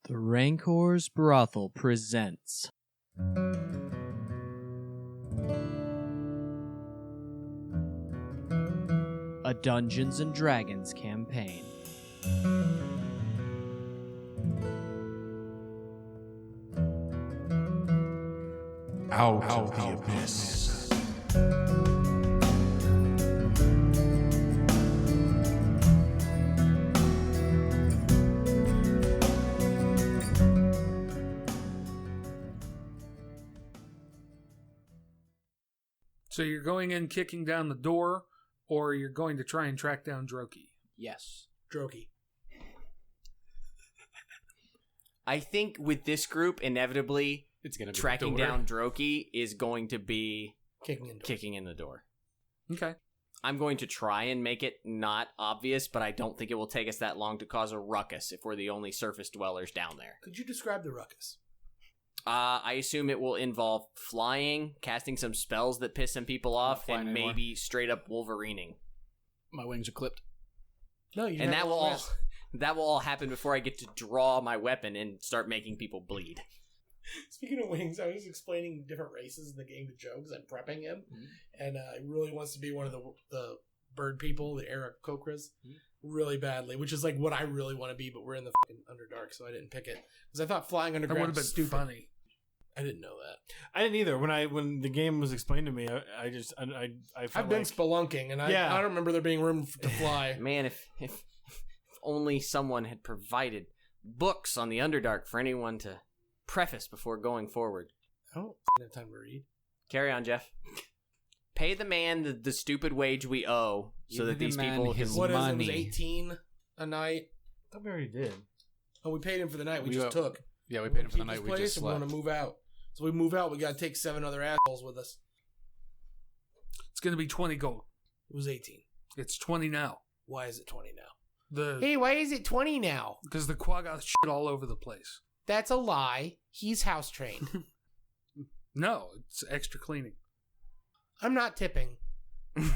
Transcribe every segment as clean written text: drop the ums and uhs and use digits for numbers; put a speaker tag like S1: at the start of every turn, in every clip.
S1: The Rancor's Brothel presents a Dungeons & Dragons campaign.
S2: Out of the Abyss.
S3: So you're going in kicking down the door, or you're going to try and track down Droki?
S4: Yes.
S5: Droki.
S4: I think with this group, inevitably,
S2: It's gonna be
S4: tracking
S2: the door.
S4: down Droki is going to be
S5: Kicking in.
S4: the door.
S3: Okay.
S4: I'm going to try and make it not obvious, but I don't think it will take us that long to cause a ruckus if we're the only surface dwellers down there.
S5: Could you describe the ruckus?
S4: I assume it will involve flying, casting some spells that piss some people off,
S2: flying
S4: and
S2: anymore.
S4: maybe straight up Wolverining.
S2: My wings are clipped.
S5: No, you
S4: And that will all happen before I get to draw my weapon and start making people bleed.
S5: Speaking of wings, I was explaining different races in the game to Joe because I'm prepping him, and he really wants to be one of the bird people, the Aarakocras, really badly, which is like what I really want to be, but we're in the fucking Underdark, so I didn't pick it because I thought flying
S3: That
S5: underground
S3: would have been
S5: was stupid.
S3: funny.
S5: I didn't know that.
S6: I didn't either. When the game was explained to me, I felt
S5: I've been
S6: like,
S5: spelunking, and I don't remember there being room to fly.
S4: Man, if only someone had provided books on the Underdark for anyone to preface before going forward.
S5: I don't have time to read.
S4: Carry on, Jeff. Pay the man the stupid wage we owe so
S2: Give
S4: that
S2: the
S4: these
S2: man
S4: people
S2: his
S4: can...
S5: What is it? It was
S2: money.
S5: 18 a night.
S6: I thought we already did.
S5: Oh, we paid him for the night. We
S2: We
S5: just
S2: got-
S5: took.
S2: Yeah, we
S5: We
S2: paid him
S5: wanna
S2: for the
S5: keep
S2: night
S5: this
S2: we
S5: place
S2: just
S5: and we
S2: slept.
S5: want to move out. So we move out. We got to take 7 other assholes with us.
S3: It's going to be 20 gold.
S5: It was 18.
S3: It's 20 now.
S5: Why is it 20 now?
S3: The
S5: why is it 20 now?
S3: Because the Quagga got shit all over the place.
S5: That's a lie. He's house trained.
S3: No, it's extra cleaning.
S5: I'm not tipping.
S6: Is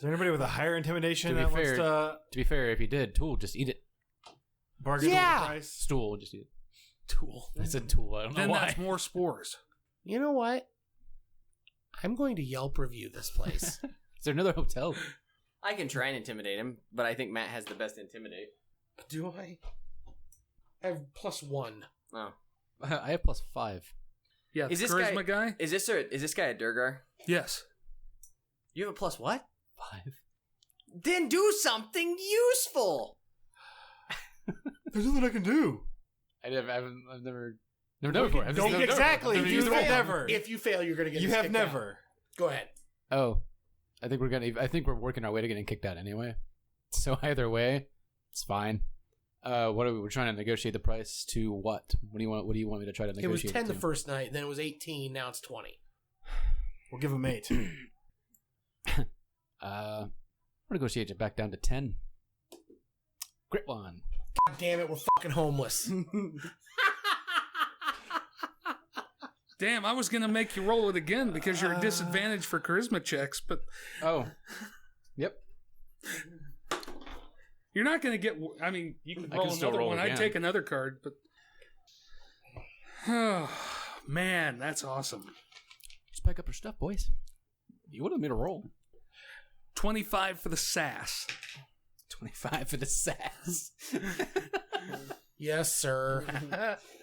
S6: there anybody with a higher intimidation
S2: To be
S6: that wants
S2: fair-
S6: to
S2: To be fair, if you did, tool, just eat it.
S6: bargain
S5: Yeah.
S6: with the price?
S2: Stool, just eat it.
S5: Tool.
S2: I said tool. I don't know
S3: Then
S2: why.
S3: that's more spores.
S5: You know what? I'm going to Yelp review this place.
S2: Is there another hotel?
S4: I can try and intimidate him, but I think Matt has the best intimidate.
S5: Do I? I have +1.
S4: Oh.
S2: I have +5.
S3: Yeah,
S4: Is
S3: the
S4: this
S3: charisma guy?
S4: Is this guy a Durgar?
S3: Yes.
S4: You have a plus what?
S2: 5.
S4: Then do something useful!
S6: There's nothing I can do.
S2: I've never done it before. I've just
S5: Don't
S2: never done it
S6: exactly.
S2: before. I've never
S6: You
S2: used it
S6: fail.
S2: before.
S6: Never.
S5: If you fail, you're going to get
S6: You have
S5: kicked out.
S6: never.
S5: Go ahead.
S2: Oh, I think we're working our way to getting kicked out anyway. So either way, it's fine. We're trying to negotiate the price to what? What do you want me to try to
S5: It was
S2: negotiate?
S5: 10 the
S2: to?
S5: first night, then it was 18, now it's 20.
S6: We'll give him 8.
S2: We'll negotiate it back down to 10. Grit one.
S5: God damn it, we're fucking homeless.
S3: Damn, I was going to make you roll it again because you're at disadvantage for charisma checks, but
S2: Oh, yep.
S3: you're not going to get... I mean, you can
S2: I
S3: roll
S2: can still
S3: another
S2: roll
S3: one. I'd
S2: again.
S3: take another card, but... Oh, man, that's awesome.
S2: Just pack up your stuff, boys. You wanted me to roll.
S3: 25 for the sass.
S2: 25 for the sass.
S5: Yes, sir.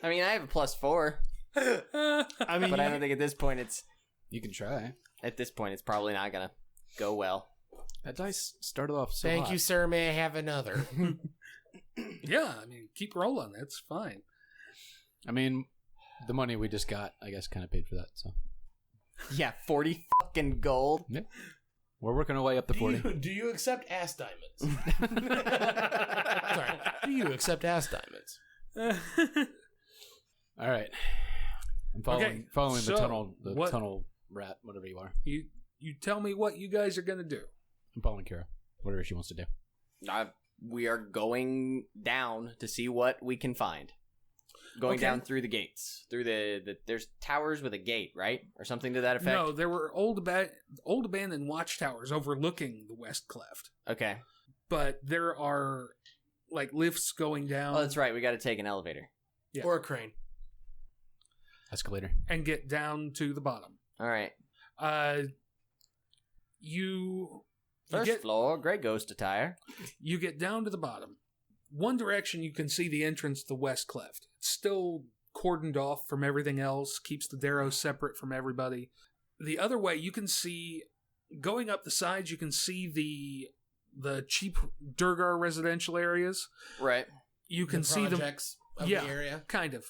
S4: I mean, I have a +4,
S6: I mean,
S4: but I don't think at this point
S2: You can try.
S4: it's probably not gonna go well.
S2: That dice started off so
S5: Thank
S2: hot.
S5: you, sir. May I have another?
S3: Yeah, I mean, keep rolling. That's fine.
S2: I mean, the money we just got, I guess, kind of paid for that. So
S4: Yeah, 40 fucking gold.
S2: yeah, we're working our way up to 40.
S5: Do you accept ass diamonds? Sorry. Do you accept ass diamonds?
S2: All right, I'm following
S3: so
S2: the tunnel rat, whatever you are.
S3: You tell me what you guys are going to do.
S2: I'm following Kira, whatever she wants to do.
S4: We are going down to see what we can find. Going
S3: Okay.
S4: down through the gates. Through the there's towers with a gate, right? Or something to that effect?
S3: No, there were old abandoned watchtowers overlooking the West Cleft.
S4: Okay.
S3: But there are like lifts going down.
S4: Oh, that's right. We got to take an elevator.
S3: Yeah.
S5: Or a crane.
S2: Escalator.
S3: And get down to the bottom.
S4: All right.
S3: You
S4: First
S3: get,
S4: floor, gray ghost attire.
S3: You get down to the bottom. One direction you can see the entrance to the west cleft. It's still cordoned off from everything else, keeps the Darrow separate from everybody. The other way, you can see, going up the sides, you can see the cheap Durgar residential areas.
S4: Right.
S3: You can
S5: The
S3: see them.
S5: projects of
S3: Yeah.
S5: the area.
S3: Kind of.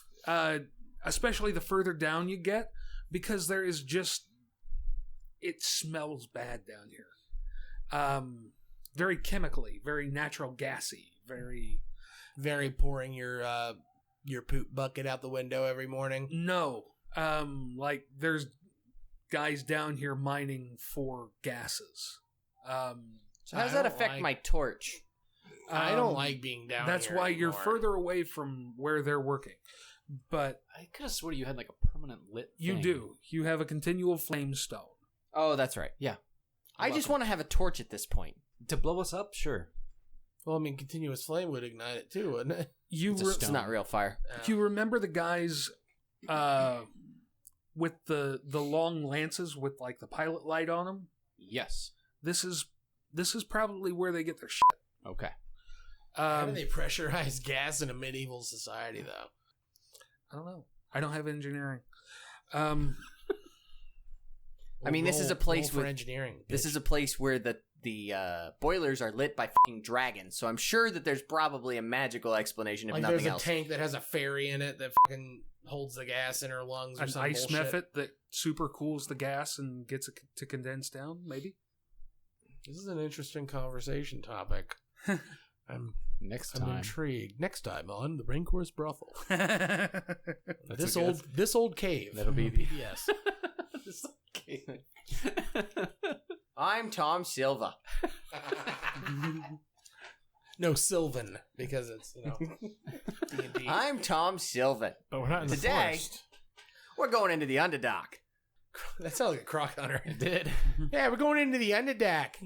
S3: Especially the further down you get, because there is just... It smells bad down here. Very chemically, very natural gassy,
S5: Very pouring your poop bucket out the window every morning.
S3: No. Like, there's guys down here mining for gases.
S4: So how does
S5: I
S4: that
S5: don't
S4: affect
S5: like-
S4: my torch?
S5: I don't like being down
S3: That's
S5: here
S3: why you're
S5: anymore.
S3: further away from where they're working. But
S2: I could have swore you had like a permanent lit
S3: you
S2: thing.
S3: do. You have a continual flame stone.
S4: Oh, that's right.
S2: Yeah.
S4: I just want to have a torch at this point.
S2: To blow us up? Sure.
S5: Well, I mean, continuous flame would ignite it too, wouldn't it?
S3: You
S2: It's a
S3: re-
S2: stone.
S4: It's not real fire.
S3: you remember the guys with the long lances with like the pilot light on them?
S2: Yes.
S3: This is probably where they get their shit.
S2: Okay.
S5: How do they pressurize gas in a medieval society, though?
S3: I don't know. I don't have engineering.
S4: I mean, this is a place
S5: for
S4: with-
S5: engineering.
S4: This
S5: bitch.
S4: is a place where the boilers are lit by fucking dragons, so I'm sure that there's probably a magical explanation if
S5: like
S4: nothing
S5: there's a
S4: else.
S5: tank that has a fairy in it that fucking holds the gas in her lungs or
S3: An
S5: some
S3: ice
S5: bullshit.
S3: method that super cools the gas and gets it to condense down, maybe?
S5: This is an interesting conversation topic. I'm
S2: Next
S5: I'm
S2: time.
S5: intrigued. Next time on the Raincourse Brothel.
S2: That's
S5: This old cave.
S2: That'll be the.
S5: Yes.
S4: I'm Tom Silva.
S5: No, Sylvan, because it's, D&D.
S4: I'm Tom Silva.
S6: But we're not in the
S4: Today-
S6: forest.
S4: We're going into the Underdark.
S5: That sounds like a croc hunter.
S2: It did.
S5: Yeah, we're going into the Underdark.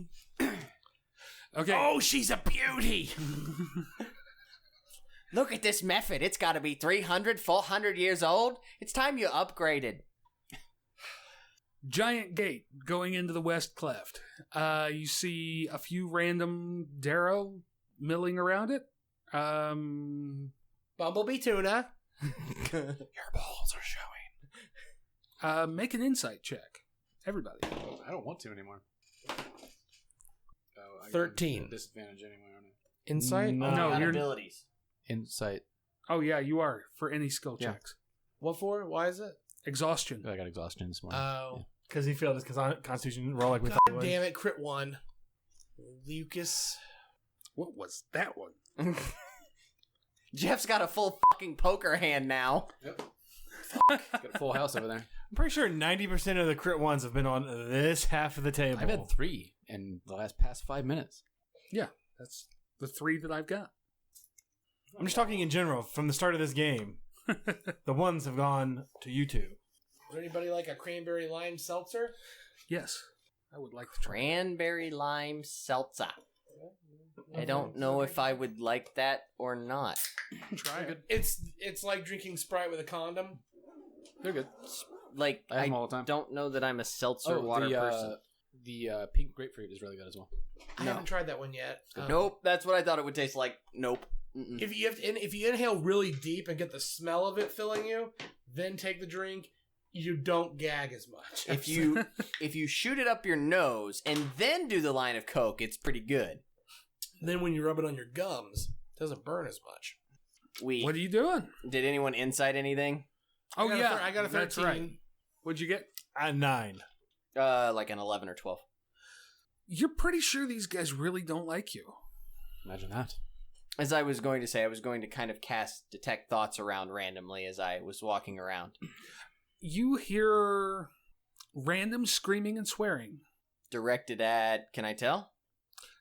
S3: Okay.
S5: Oh, she's a beauty.
S4: Look at this method. It's got to be 300, 400 years old. It's time you upgraded.
S3: Giant gate going into the west cleft. You see a few random Darrow milling around it.
S5: Bumblebee tuna.
S2: Your balls are showing.
S3: Make an insight check. Everybody.
S2: I don't want to anymore. Oh, I got
S5: 13.
S2: a disadvantage anyway, aren't I?
S5: Insight?
S6: No.
S5: Oh,
S3: No,
S4: Got
S3: you're-
S4: abilities.
S2: Insight.
S3: Oh, yeah, you are. For any skill
S2: Yeah.
S3: checks.
S5: What for? Why is it?
S3: Exhaustion.
S2: I got exhaustion this morning.
S5: Oh.
S6: Because he failed his constitution roll like we
S5: God
S6: thought he would.
S5: damn it, crit 1. Lucas.
S3: What was that one?
S4: Jeff's got a full fucking poker hand now.
S2: Got a full house over there.
S6: I'm pretty sure 90% of the crit ones have been on this half of the table.
S2: I've had 3 in the past 5 minutes.
S3: Yeah, that's the 3 that I've got.
S6: I'm just talking in general. From the start of this game, the ones have gone to you two.
S5: Would anybody like a cranberry lime seltzer?
S3: Yes, I would like to try.
S4: Cranberry lime seltzer. I don't know if I would like that or not.
S3: Try it.
S5: It's like drinking Sprite with a condom.
S2: They're good.
S4: Like,
S2: I have them all the time.
S4: don't know that I'm a seltzer water person.
S2: The pink grapefruit is really good as well.
S5: I haven't tried that one yet.
S4: Nope, that's what I thought it would taste like. Nope. Mm-mm.
S5: If you inhale really deep and get the smell of it filling you, then take the drink, you don't gag as much.
S4: If you shoot it up your nose and then do the line of coke, it's pretty good.
S5: then when you rub it on your gums, it doesn't burn as much.
S3: What are you doing?
S4: Did anyone insight anything?
S3: Oh,
S5: I got a
S3: yeah.
S5: I got a 13.
S3: That's right. What'd you get?
S6: At 9.
S4: Like an 11 or 12.
S3: You're pretty sure these guys really don't like you.
S2: Imagine that.
S4: As I was going to say, I was going to kind of cast detect thoughts around randomly as I was walking around.
S3: You hear random screaming and swearing.
S4: Directed at, can I tell?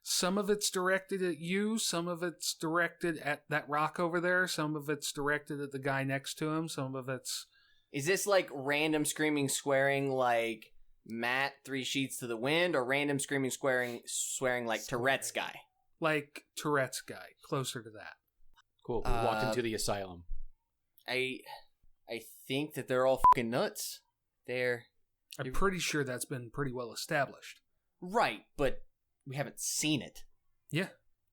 S3: Some of it's directed at you, some of it's directed at that rock over there, some of it's directed at the guy next to him, some of it's...
S4: Is this like random screaming, swearing like Matt 3 Sheets to the Wind, or random screaming, swearing like Tourette's guy?
S3: Like Tourette's guy, closer to that.
S2: Cool. We walked into the asylum.
S4: I think that they're all fucking nuts.
S3: I'm pretty sure that's been pretty well established.
S4: Right, but we haven't seen it.
S3: Yeah.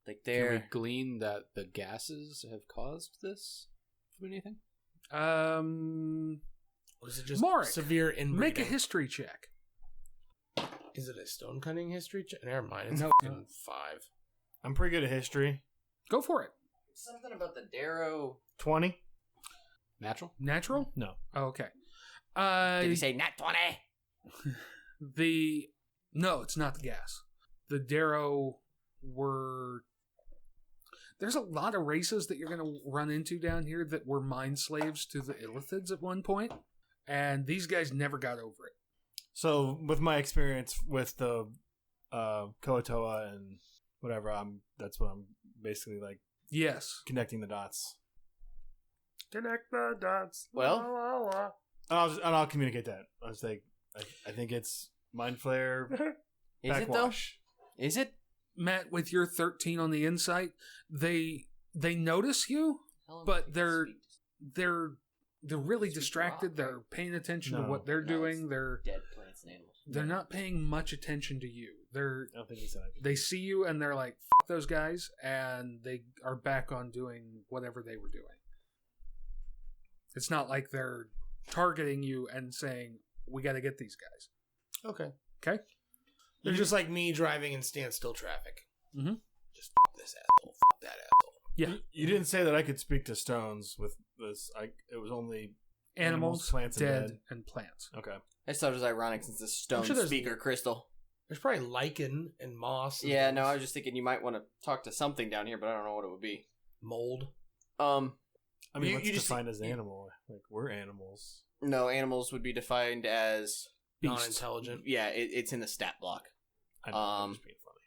S4: Like
S2: Can we
S4: they're
S2: glean that the gases have caused this from anything?
S5: Was it just
S3: Morauk,
S5: severe inbreeding?
S3: Make a history check.
S5: Is it a stone cutting history check? Never mind. It's
S3: No.
S5: fucking 5.
S6: I'm pretty good at history.
S3: Go for it.
S4: something about the Darrow.
S6: 20?
S2: Natural?
S3: Natural?
S6: No.
S3: Oh, okay.
S4: Did he say nat 20?
S3: No, it's not the gas. The Darrow were... There's a lot of races that you're going to run into down here that were mind slaves to the Illithids at one point, and these guys never got over it.
S6: So, with my experience with the Koatoa and whatever, that's what I'm basically like
S3: Yes.
S6: connecting the dots. Connect the dots.
S4: Well-
S6: La, la, la. And I'll communicate that. I was like, I think it's Mind Flare.
S4: Is it though?
S6: backwash.
S4: Is it?
S3: Matt, with your 13 on the insight, they notice you, but they're really distracted. They're paying attention to
S6: No.
S3: what they're
S4: No,
S3: doing.
S4: it's
S3: They're
S4: dead plants and animals.
S3: not paying much attention to you.
S6: I don't think he said I could.
S3: They see you and they're like, "F those guys," and they are back on doing whatever they were doing. It's not like they're targeting you and saying, "We got to get these guys."
S5: Okay.
S3: Okay.
S5: They're just like me driving in standstill traffic.
S3: Mhm.
S5: Just f this asshole. F that asshole.
S3: Yeah.
S6: You didn't say that I could speak to stones with this. It was only
S3: Animals,
S6: plants, and
S3: dead,
S6: dead.
S3: and plants.
S6: Okay.
S4: I just thought it was ironic since it's a stone
S5: sure there's-
S4: speaker crystal.
S5: There's probably lichen and moss. And
S4: Yeah,
S5: things.
S4: no, I was just thinking you might want to talk to something down here, but I don't know what it would be.
S5: mold.
S6: I mean,
S4: You-
S6: what's
S4: you just-
S6: defined as an animal? Like, we're animals.
S4: No, animals would be defined as
S3: Beasts.
S5: Non-intelligent.
S4: yeah. It's in the stat block.
S6: I know, I'm just being funny.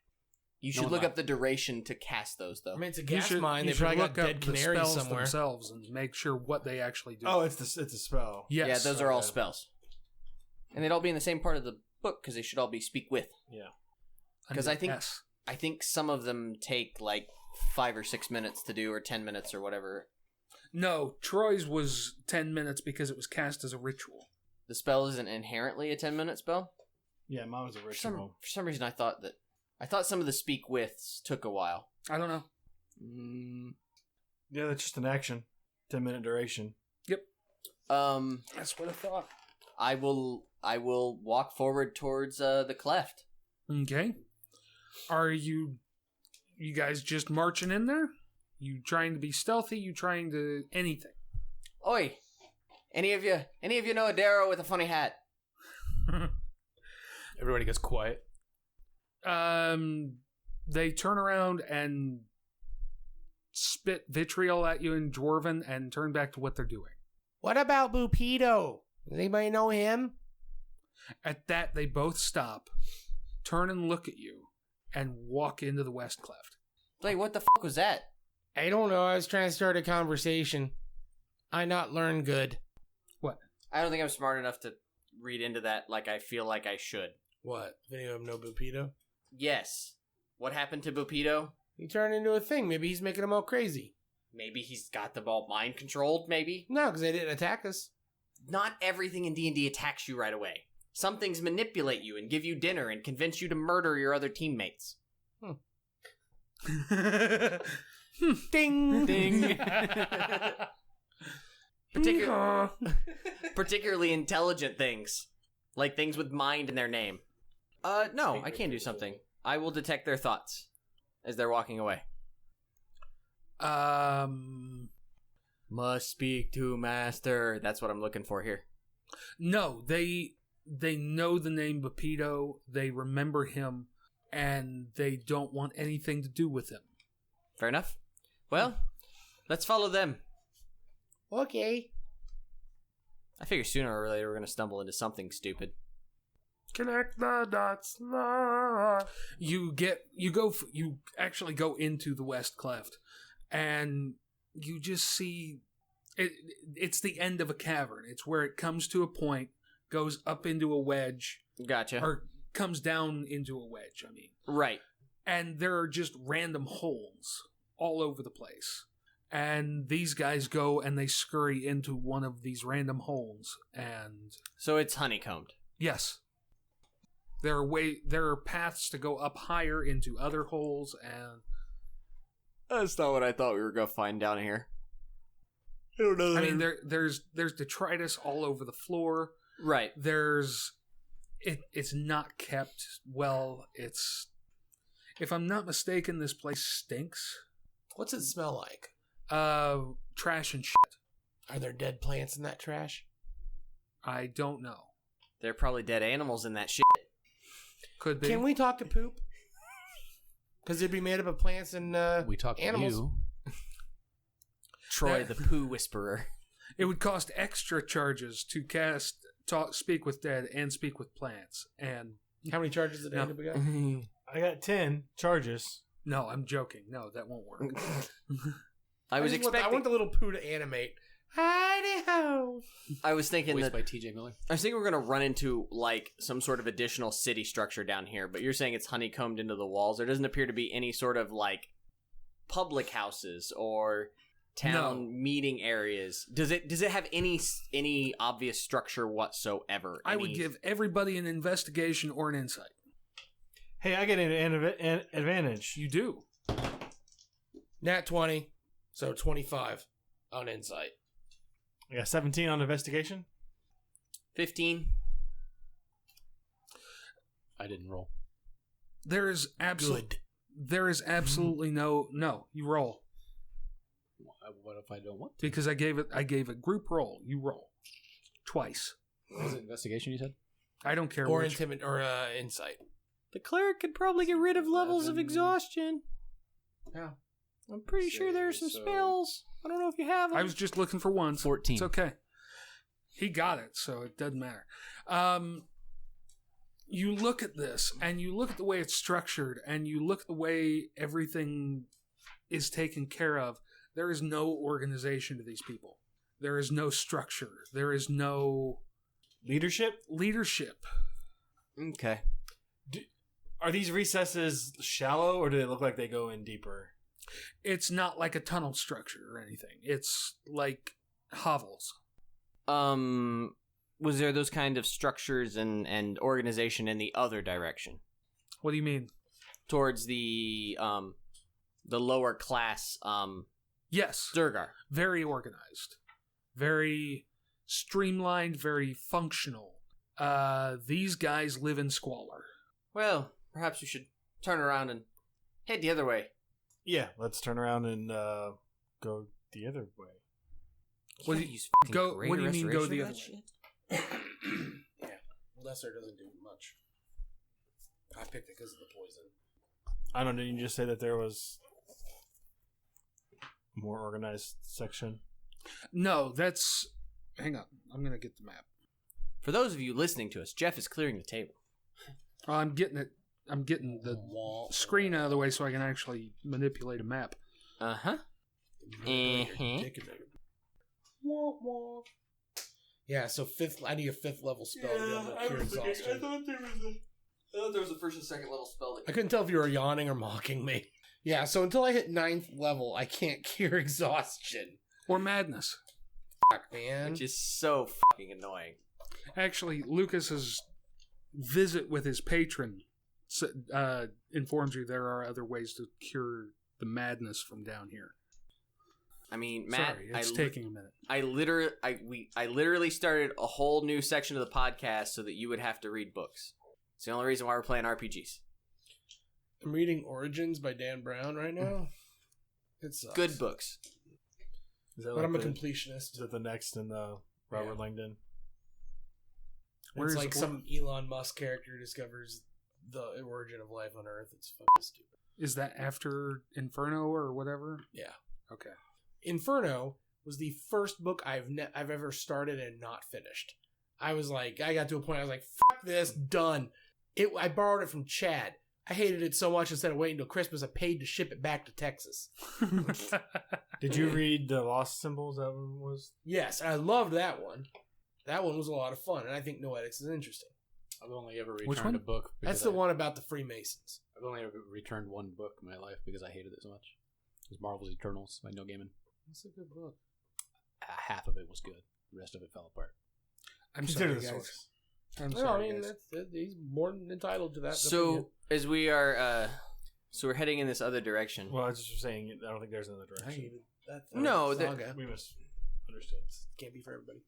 S4: You
S2: No,
S4: should
S2: I'm
S4: look
S2: not.
S4: up the duration to cast those, though.
S5: I mean, it's a
S3: You
S5: gas
S3: should,
S5: mine.
S3: you
S5: They
S3: should
S5: probably
S3: look
S5: got
S3: up
S5: dead
S3: the
S5: canaries
S3: spells
S5: somewhere.
S3: themselves and make sure what they actually do.
S6: Oh, it's a spell.
S3: yes.
S4: Yeah, those are all
S6: Okay.
S4: spells, and they'd all be in the same part of the book because they should all be speak with.
S6: Yeah.
S4: Because
S3: Under
S4: I think
S3: S.
S4: I think some of them take like 5 or 6 minutes to do, or 10 minutes, or whatever.
S3: No, Troy's was 10 minutes because it was cast as a ritual.
S4: The spell isn't inherently a 10-minute spell.
S6: Yeah, mine was a
S4: For
S6: ritual.
S4: some reason, I thought some of the speak withs took a while.
S3: I don't know.
S6: Yeah, that's just an action. 10-minute duration.
S3: That's what I thought.
S4: I will walk forward towards the cleft.
S3: Okay. Are you guys just marching in there? You trying to be stealthy? You trying to anything?
S4: Oi, any of you know a Darrow with a funny hat?
S2: Everybody gets quiet.
S3: They turn around and spit vitriol at you in Dwarven and turn back to what they're doing.
S5: What about Bupido? Does anybody know him?
S3: At that, they both stop, turn and look at you, and walk into the West Cleft.
S4: Like, what the was that?
S5: I don't know. I was trying to start a conversation. I not learn good.
S3: What?
S4: I don't think I'm smart enough to read into that like I feel like I should.
S5: What? If any of them know Bupido?
S4: Yes. What happened to Bupido?
S5: He turned into a thing. Maybe he's making them all crazy.
S4: Maybe he's got the ball mind controlled, maybe?
S5: No, because they didn't attack us.
S4: Not everything in D&D attacks you right away. Some things manipulate you and give you dinner and convince you to murder your other teammates.
S5: Ding!
S4: Ding. Particularly intelligent things. Like things with mind in their name. No, I can do something. I will detect their thoughts as they're walking away. Must speak to master. That's what I'm looking for here.
S3: No, they know the name Bupido, they remember him, and they don't want anything to do with him.
S4: Fair enough. Well, let's follow them.
S5: Okay.
S4: I figure sooner or later we're going to stumble into something stupid.
S6: Connect the dots. La.
S3: You actually go into the West Cleft, and you just see it's the end of a cavern. It's where it comes to a point, goes up into a wedge,
S4: Gotcha.
S3: or comes down into a wedge, I mean.
S4: Right.
S3: And there are just random holes all over the place. And these guys go and they scurry into one of these random holes. And
S4: So it's honeycombed.
S3: yes, there are paths to go up higher into other holes. And
S4: That's not what I thought we were going to find down here.
S3: I mean, there's detritus all over the floor.
S4: Right.
S3: It's not kept well. It's, if I'm not mistaken, this place stinks.
S5: What's it smell like?
S3: Trash and shit.
S5: Are there dead plants in that trash?
S3: I don't know.
S4: There are probably dead animals in that shit.
S3: Could be.
S5: Can we talk to poop? Because it'd be made up of plants and
S2: We talked
S5: animals.
S2: to you.
S4: Troy, the poo whisperer.
S3: It would cost extra charges to speak with dead and speak with plants. And
S5: How many charges a day
S3: No.
S5: did we got?
S6: I got 10 charges.
S3: no, I'm joking. No, that won't work.
S4: I was
S5: just want-
S4: expecting.
S5: I want the little poo to animate. Hidey ho!
S4: I was thinking
S2: Voiced
S4: that.
S2: by T.J. Miller.
S4: I was thinking we're gonna run into like some sort of additional city structure down here, but you're saying it's honeycombed into the walls. There doesn't appear to be any sort of like public houses or town meeting areas. Does it have any obvious structure whatsoever?
S3: I would give everybody an investigation or an insight.
S6: Hey, I get an advantage.
S3: You do.
S5: Nat 20, so 25 on insight.
S6: I got 17 on investigation.
S4: 15.
S2: I didn't roll.
S3: There is
S5: Good.
S3: absolutely no. You roll
S2: What if I don't want to?
S3: because I gave a group roll. You roll twice.
S2: What was it, investigation, you said?
S3: I don't care
S5: Or
S3: which.
S5: insight.
S4: The cleric could probably get rid of levels of
S2: 11.
S4: exhaustion.
S5: Yeah.
S4: I'm pretty sure there are some
S2: So-
S4: spells. I don't know if you have them.
S3: I was just looking for one.
S2: 14.
S3: It's okay. He got it, so it doesn't matter. You look at this, and you look at the way it's structured, and you look at the way everything is taken care of. There is no organization to these people. There is no structure. There is no
S6: Leadership?
S3: leadership.
S4: Okay.
S6: Are these recesses shallow, or do they look like they go in deeper?
S3: It's not like a tunnel structure or anything. It's like hovels.
S4: Was there those kind of structures and organization in the other direction?
S3: What do you mean?
S4: Towards the lower class,
S3: Yes.
S4: Durgar.
S3: Very organized, very streamlined, very functional. These guys live in squalor.
S4: Well, perhaps we should turn around and head the other way.
S6: Yeah, let's turn around and go the other way.
S3: What do
S4: You
S3: you-
S4: use fucking
S3: go-
S4: greater
S3: what do you mean go
S4: restoration
S3: the
S4: of
S3: other
S4: that
S3: way?
S4: shit?
S5: Yeah. Lesser doesn't do much. I picked it because of the poison.
S6: I don't know, didn't you just say that there was a more organized section?
S3: No, that's. Hang on. I'm going to get the map.
S4: For those of you listening to us, Jeff is clearing the table.
S3: I'm getting it. I'm getting the screen out of the way so I can actually manipulate a map.
S4: Uh-huh.
S5: Yeah, so I need a 5th level spell to be able to cure exhaustion.
S4: I thought there was a first and second level spell.
S5: I couldn't tell if you were yawning or mocking me. Yeah, so until I hit 9th level, I can't cure exhaustion.
S3: Or madness.
S5: Fuck, man.
S4: Which is so fucking annoying.
S3: Actually, Lucas's visit with his patron informs you there are other ways to cure the madness from down here.
S4: I mean, Matt,
S3: Sorry, it's taking a minute.
S4: I literally started a whole new section of the podcast so that you would have to read books. It's the only reason why we're playing RPGs.
S5: I'm reading Origins by Dan Brown right now. It sucks.
S4: Good books.
S6: Is that
S5: But I'm a
S6: the,
S5: completionist.
S6: Is that the next in Robert Langdon?
S3: Where
S5: It's
S3: is
S5: like
S3: the-
S5: some Elon Musk character discovers the origin of life on Earth. It's fucking stupid.
S3: Is that after Inferno or whatever?
S5: Yeah.
S3: Okay.
S5: Inferno was the first book I've ever started and not finished. I was like, I got to a point I was like, fuck this, done. I borrowed it from Chad. I hated it so much instead of waiting until Christmas, I paid to ship it back to Texas.
S6: Did you read the Lost Symbols? That one was.
S5: Yes, I loved that one. That one was a lot of fun, and I think Noetics is interesting.
S2: I've only ever
S3: Which
S2: returned
S3: one?
S2: a book.
S5: That's the one about the Freemasons.
S2: I've only ever returned one book in my life because I hated it so much. It was Marvel's Eternals by Neil Gaiman.
S5: That's a good book.
S2: Half of it was good. The rest of it fell apart.
S3: I'm
S6: Consider
S3: sorry,
S6: the
S3: guys.
S6: source.
S3: I'm
S5: No, I
S3: sorry,
S5: mean,
S3: guys.
S5: he's more than entitled to that.
S4: So as we are, so we're heading in this other direction.
S6: Well, I was just saying, I don't think there's another direction.
S5: opinion. That
S4: No,
S5: saga
S6: We misunderstood.
S5: can't be for everybody.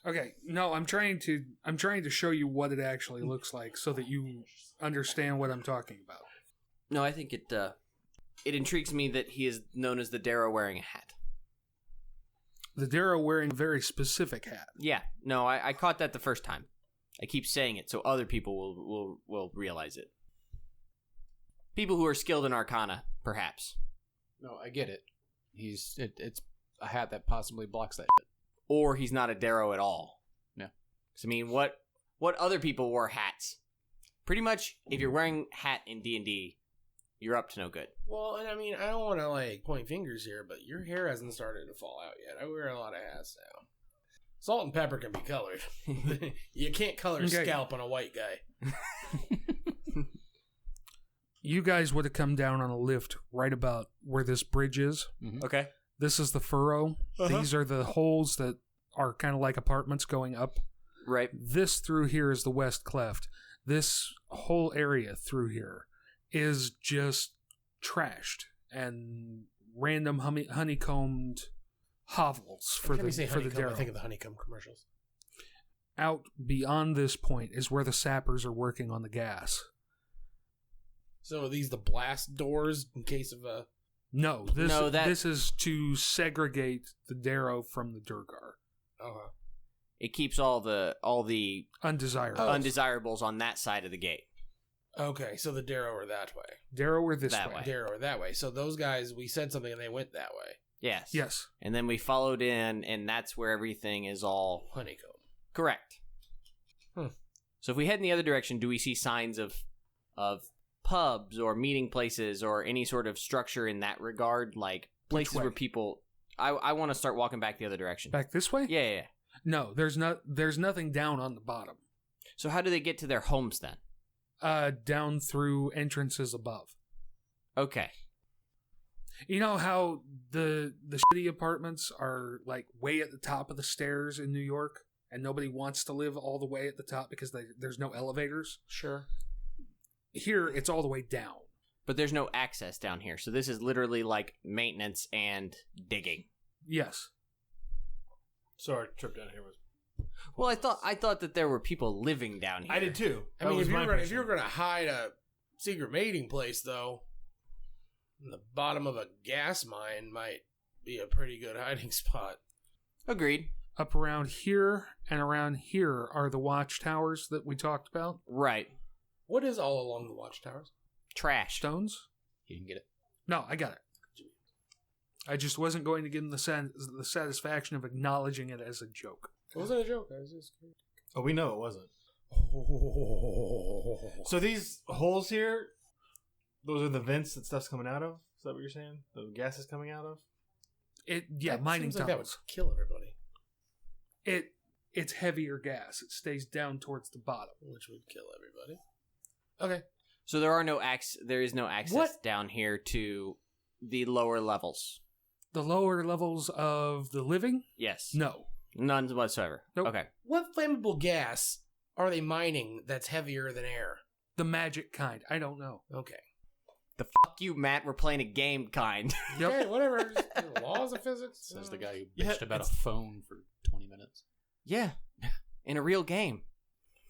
S3: Okay, no, I'm trying to show you what it actually looks like so that you understand what I'm talking about.
S4: No, I think it intrigues me that he is known as the Darrow wearing a hat.
S3: The Darrow wearing a very specific hat.
S4: Yeah, no, I caught that the first time. I keep saying it so other people will realize it. People who are skilled in Arcana, perhaps.
S2: No, I get it. It's a hat that possibly blocks that shit.
S4: Or he's not a Darrow at all.
S2: Yeah.
S4: 'Cause, I mean, what other people wore hats? Pretty much, if you're wearing hat in D&D, you're up to no good.
S5: Well, and I mean, I don't want to like point fingers here, but your hair hasn't started to fall out yet. I wear a lot of hats now. Salt and pepper can be colored. You can't color a
S3: Okay.
S5: scalp on a white guy.
S3: You guys would have come down on a lift right about where this bridge is.
S4: Okay.
S3: This is the furrow. These are the holes that are kind of like apartments going up.
S4: Right.
S3: This through here is the west cleft. This whole area through here is just trashed and random honeycombed hovels for
S5: Every time you say
S3: the
S5: honeycomb,
S3: Darrow.
S5: I think of the honeycomb commercials.
S3: Out beyond this point is where the sappers are working on the gas.
S5: So are these the blast doors in case of a...
S3: No,
S4: No,
S3: this is to segregate the Darrow from the Durgar.
S5: Oh,
S4: It keeps all the
S3: Undesirable.
S4: undesirables on that side of the gate.
S5: okay, so the Darrow are that way.
S3: Darrow are this
S4: That
S3: way.
S4: way.
S5: Darrow are that way. So those guys, we said something and they went that way.
S4: Yes.
S3: Yes.
S4: And then we followed in, and that's where everything is all
S5: Honeycomb.
S4: correct.
S5: Hmm.
S4: So if we head in the other direction, do we see signs of pubs or meeting places or any sort of structure in that regard, like places
S3: way?
S4: where people? I want to start walking back the other direction.
S3: Back this way?
S4: Yeah.
S3: No, there's nothing down on the bottom.
S4: So how do they get to their homes then?
S3: Down through entrances above.
S4: Okay.
S3: You know how the shitty apartments are like way at the top of the stairs in New York, and nobody wants to live all the way at the top because there's no elevators?
S5: Sure.
S3: Here, it's all the way down.
S4: But there's no access down here, so this is literally like maintenance and digging.
S3: Yes.
S6: So our trip down here was.
S4: Well, I thought that there were people living down here.
S6: I did too.
S5: I mean, if you're gonna hide a secret mating place, though, the bottom of a gas mine might be a pretty good hiding spot.
S4: Agreed.
S3: Up around here and around here are the watchtowers that we talked about.
S4: Right.
S5: What is all along the watchtowers?
S4: Trash.
S3: Stones?
S2: You didn't get it.
S3: No, I got it. I just wasn't going to give them the satisfaction of acknowledging it as a joke.
S5: It wasn't a joke. I was just...
S6: Oh, we know it wasn't. So these holes here, those are the vents that stuff's coming out of? Is that what you're saying? The gas is coming out of?
S3: That
S5: seems
S3: mining
S5: like that would
S3: tunnels.
S5: kill everybody,
S3: It's heavier gas. It stays down towards the bottom.
S5: which would kill everybody. Okay.
S4: So there is no access
S5: What?
S4: down here to the lower levels.
S3: The lower levels of the living?
S4: Yes.
S3: No.
S4: None whatsoever.
S3: Nope.
S4: Okay.
S5: What flammable gas are they mining that's heavier than air?
S3: The magic kind. I don't know.
S5: Okay.
S4: The fuck you, Matt. We're playing a game, kind.
S3: Yep.
S5: Okay, whatever. Just the laws of physics.
S2: Says the guy who
S6: Yeah,
S2: bitched about a
S6: it's-
S2: phone for 20 minutes.
S4: Yeah. In a real game.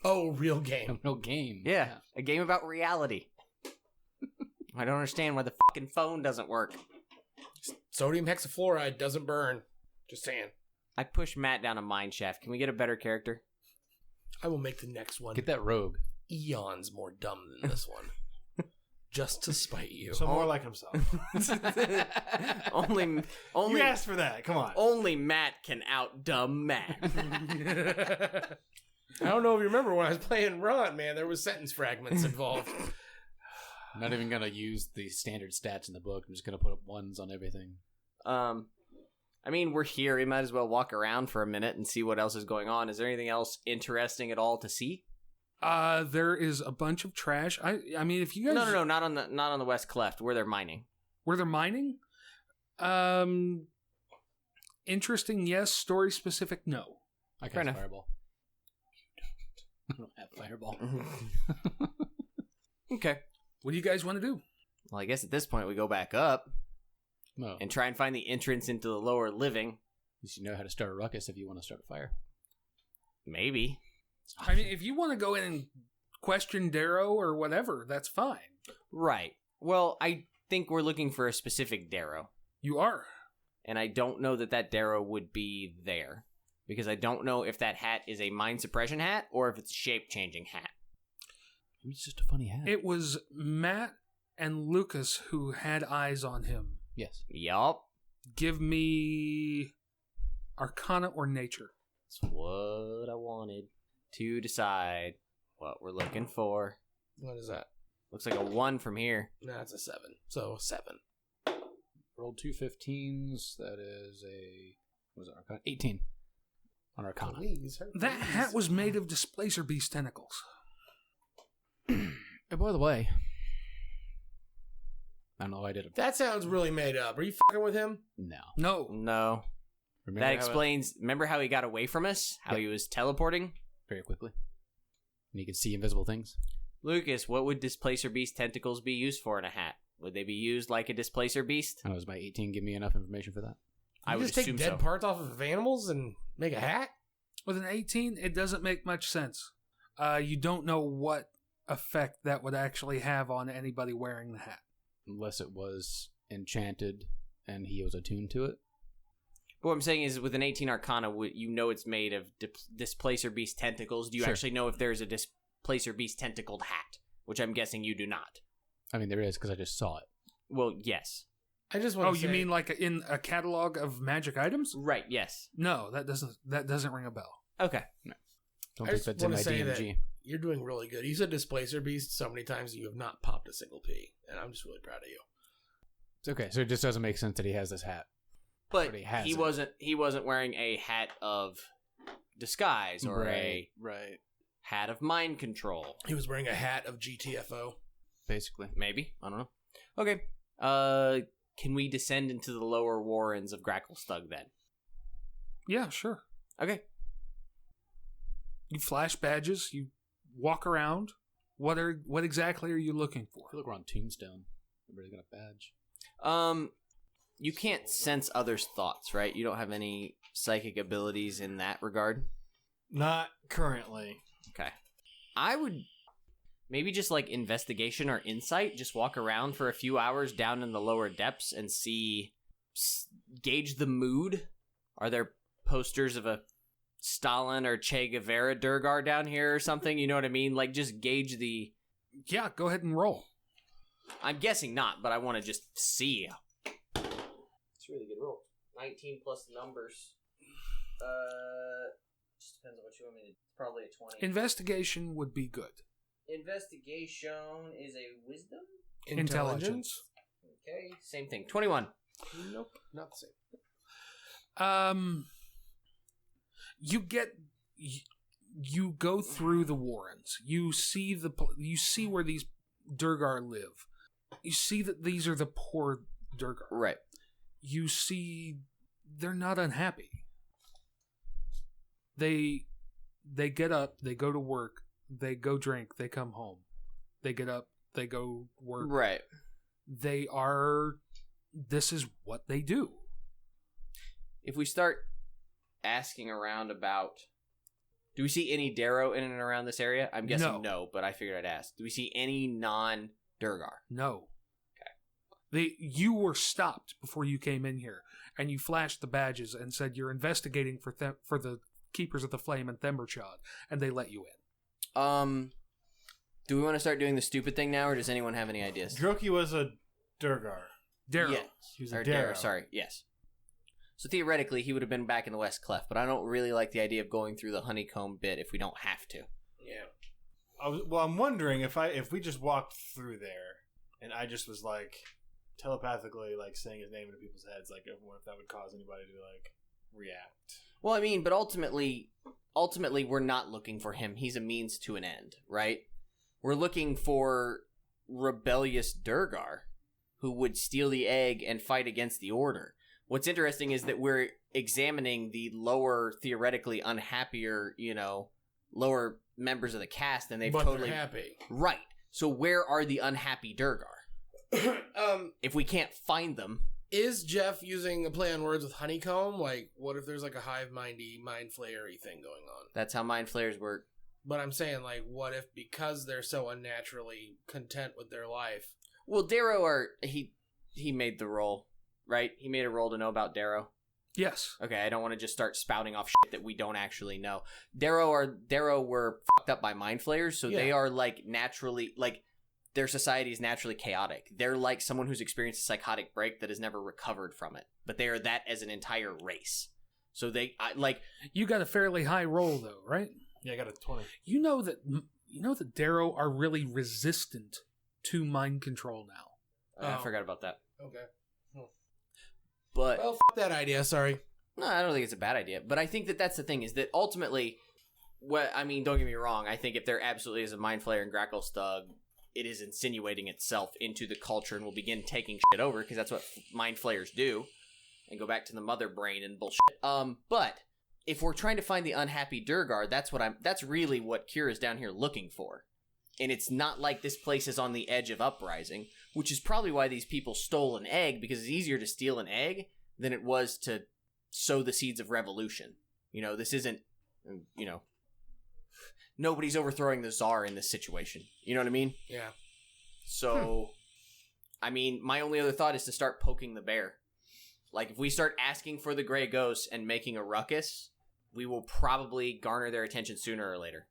S5: Oh, real game.
S2: No game.
S4: Yeah. A game about reality. I don't understand why the fucking phone doesn't work.
S5: Sodium hexafluoride doesn't burn. Just saying.
S4: I pushed Matt down a mine shaft. Can we get a better character?
S5: I will make the next one
S2: Get that rogue.
S5: eons more dumb than this one. Just to spite you.
S6: So more like himself.
S4: only
S6: You asked for that. Come on.
S4: only Matt can out dumb Matt.
S5: I don't know if you remember when I was playing Ron, man, there was sentence fragments involved.
S2: I'm not even going to use the standard stats in the book. I'm just going to put up ones on everything.
S4: I mean, we're here. We might as well walk around for a minute and see what else is going on. Is there anything else interesting at all to see?
S3: There is a bunch of trash. I mean, if you guys
S4: No, not on the West Cleft where they're mining.
S3: where they're mining, interesting. Yes. Story specific. No.
S2: I
S4: Fair
S2: cast
S4: enough.
S2: Fireball. I don't have Fireball.
S4: Okay.
S3: What do you guys want to do?
S4: Well, I guess at this point we go back up
S2: No.
S4: and try and find the entrance into the lower living.
S2: At least you know how to start a ruckus if you want to start a fire.
S4: Maybe.
S3: I mean, if you want to go in and question Darrow or whatever, that's fine.
S4: Right. Well, I think we're looking for a specific Darrow.
S3: You are.
S4: And I don't know that Darrow would be there. Because I don't know if that hat is a mind suppression hat or if it's a shape-changing hat.
S2: Maybe it's just a funny hat.
S3: It was Matt and Lucas who had eyes on him.
S2: Yes.
S4: Yup.
S3: Give me Arcana or Nature.
S4: That's what I wanted to decide what we're looking for.
S5: What is that?
S4: Looks like a 1 from here.
S5: No, it's a 7. So 7.
S2: Rolled 2 15s. That is a... What was it? Arcana? 18. On Arcana.
S5: Please, hurt
S3: That
S5: please.
S3: hat was made of Displacer Beast tentacles.
S2: And by the way... I don't know why I did it.
S5: That sounds really made up. Are you fucking with him?
S2: No.
S3: No.
S4: No.
S2: Remember
S4: That
S2: how
S4: explains... Remember how he got away from us? How
S2: Yeah.
S4: he was teleporting?
S2: very quickly. And you can see invisible things.
S4: Lucas, what would Displacer Beast tentacles be used for in a hat? Would they be used like a Displacer Beast?
S2: I don't know, does my 18 give me enough information for that?
S4: I
S5: You
S4: would
S5: just take
S4: assume
S5: dead
S4: so.
S5: parts off of animals and make a hat?
S3: With an 18, it doesn't make much sense. You don't know what effect that would actually have on anybody wearing the hat.
S2: Unless it was enchanted and he was attuned to it.
S4: But what I'm saying is, with an 18 Arcana, you know it's made of Displacer Beast tentacles. Do you
S2: Sure.
S4: actually know if there's a Displacer Beast tentacled hat? Which I'm guessing you do not.
S2: I mean, there is because I just saw it.
S4: Well, yes.
S5: I just want
S3: Oh,
S5: to
S3: you mean like in a catalog of magic items?
S4: Right, yes.
S3: No, that doesn't ring a bell.
S4: Okay.
S2: Don't
S5: I
S2: think
S5: just
S2: that's in
S5: wanna
S2: my
S5: say that-
S2: DMG.
S5: you're doing really good. You said Displacer Beast so many times that you have not popped a single P. And I'm just really proud of you.
S2: It's okay, so it just doesn't make sense that he has this hat.
S4: But
S2: But he has
S4: he
S2: it.
S4: wasn't wearing a hat of disguise or a
S2: Right.
S4: hat of mind control.
S5: He was wearing a hat of GTFO.
S2: Basically.
S4: Maybe. I don't know. Okay. Can we descend into the lower warrens of Gracklstugh then?
S3: Yeah, sure.
S4: Okay.
S3: You flash badges. You walk around. What exactly are you looking for?
S2: I feel like we're on Tombstone. Everybody's got a badge.
S4: You can't sense others' thoughts, right? You don't have any psychic abilities in that regard.
S6: Not currently.
S4: Okay. I would maybe just like investigation or insight, just walk around for a few hours down in the lower depths and gauge the mood. Are there posters of a Stalin or Che Guevara Durgar down here or something? You know what I mean? Like just gauge the...
S3: Yeah, go ahead and roll.
S4: I'm guessing not, but I want to just see. It's a really good roll. 19 plus numbers. Just depends on what you want me to... Probably a 20.
S3: Investigation would be good.
S4: Investigation is a wisdom?
S3: Intelligence.
S4: Okay, same thing. 21.
S5: Nope, not the same.
S3: You go through the warrens. You see where these Durgar live. You see that these are the poor Durgar.
S4: Right.
S3: You see they're not unhappy. They get up, they go to work, they go drink, they come home. They get up, they go work.
S4: Right.
S3: This is what they do.
S4: If we start asking around about... Do we see any Darrow in and around this area? I'm guessing no, but I figured I'd ask. Do we see any non-Durgar?
S3: No.
S4: Okay.
S3: You were stopped before you came in here, and you flashed the badges and said you're investigating for the Keepers of the Flame and Themberchod, and they let you in.
S4: Do we want to start doing the stupid thing now, or does anyone have any ideas?
S6: Droki was a Durgar.
S3: Darrow.
S4: Yeah.
S6: He was a
S4: Or
S6: Darrow.
S4: sorry, yes. So theoretically, he would have been back in the West Cleft, but I don't really like the idea of going through the honeycomb bit if we don't have to.
S5: Yeah.
S6: I'm wondering if we just walked through there and I just was like telepathically like saying his name into people's heads, like if that would cause anybody to like react.
S4: Well, I mean, but ultimately ultimately we're not looking for him. He's a means to an end, right? We're looking for rebellious Durgar who would steal the egg and fight against the Order. What's interesting is that we're examining the lower, theoretically unhappier, lower members of the cast, and they've
S5: But
S4: totally...
S5: they're happy.
S4: Right. So where are the unhappy Durgar? If we can't find them...
S5: Is Jeff using a play on words with honeycomb? Like, what if there's like a hive mindy, mind flayery thing going on?
S4: That's how mind flayers work.
S5: But I'm saying, like, what if because they're so unnaturally content with their life?
S4: Well, Darrow, he made the roll, right? He made a roll to know about Darrow.
S3: Yes.
S4: Okay, I don't want to just start spouting off shit that we don't actually know. Darrow were fucked up by mind flayers, so they are like naturally like their society is naturally chaotic. They're like someone who's experienced a psychotic break that has never recovered from it, but they are that as an entire race. So
S3: You got a fairly high roll though, right?
S6: Yeah, I got a 20.
S3: You know that Darrow are really resistant to mind control now.
S4: I forgot about that.
S5: Okay.
S4: But
S5: Well, that idea. Sorry.
S4: no, I don't think it's a bad idea. But I think that that's the thing is that ultimately, don't get me wrong. I think if there absolutely is a mind flayer in Gracklstugh, it is insinuating itself into the culture and will begin taking shit over because that's what mind flayers do, and go back to the mother brain and bullshit. But if we're trying to find the unhappy Durgar, that's really what Kira's down here looking for. And it's not like this place is on the edge of uprising, which is probably why these people stole an egg, because it's easier to steal an egg than it was to sow the seeds of revolution. This isn't, nobody's overthrowing the Tsar in this situation. You know what I mean?
S5: Yeah.
S4: So, I mean, my only other thought is to start poking the bear. Like, if we start asking for the Grey Ghosts and making a ruckus, we will probably garner their attention sooner or later.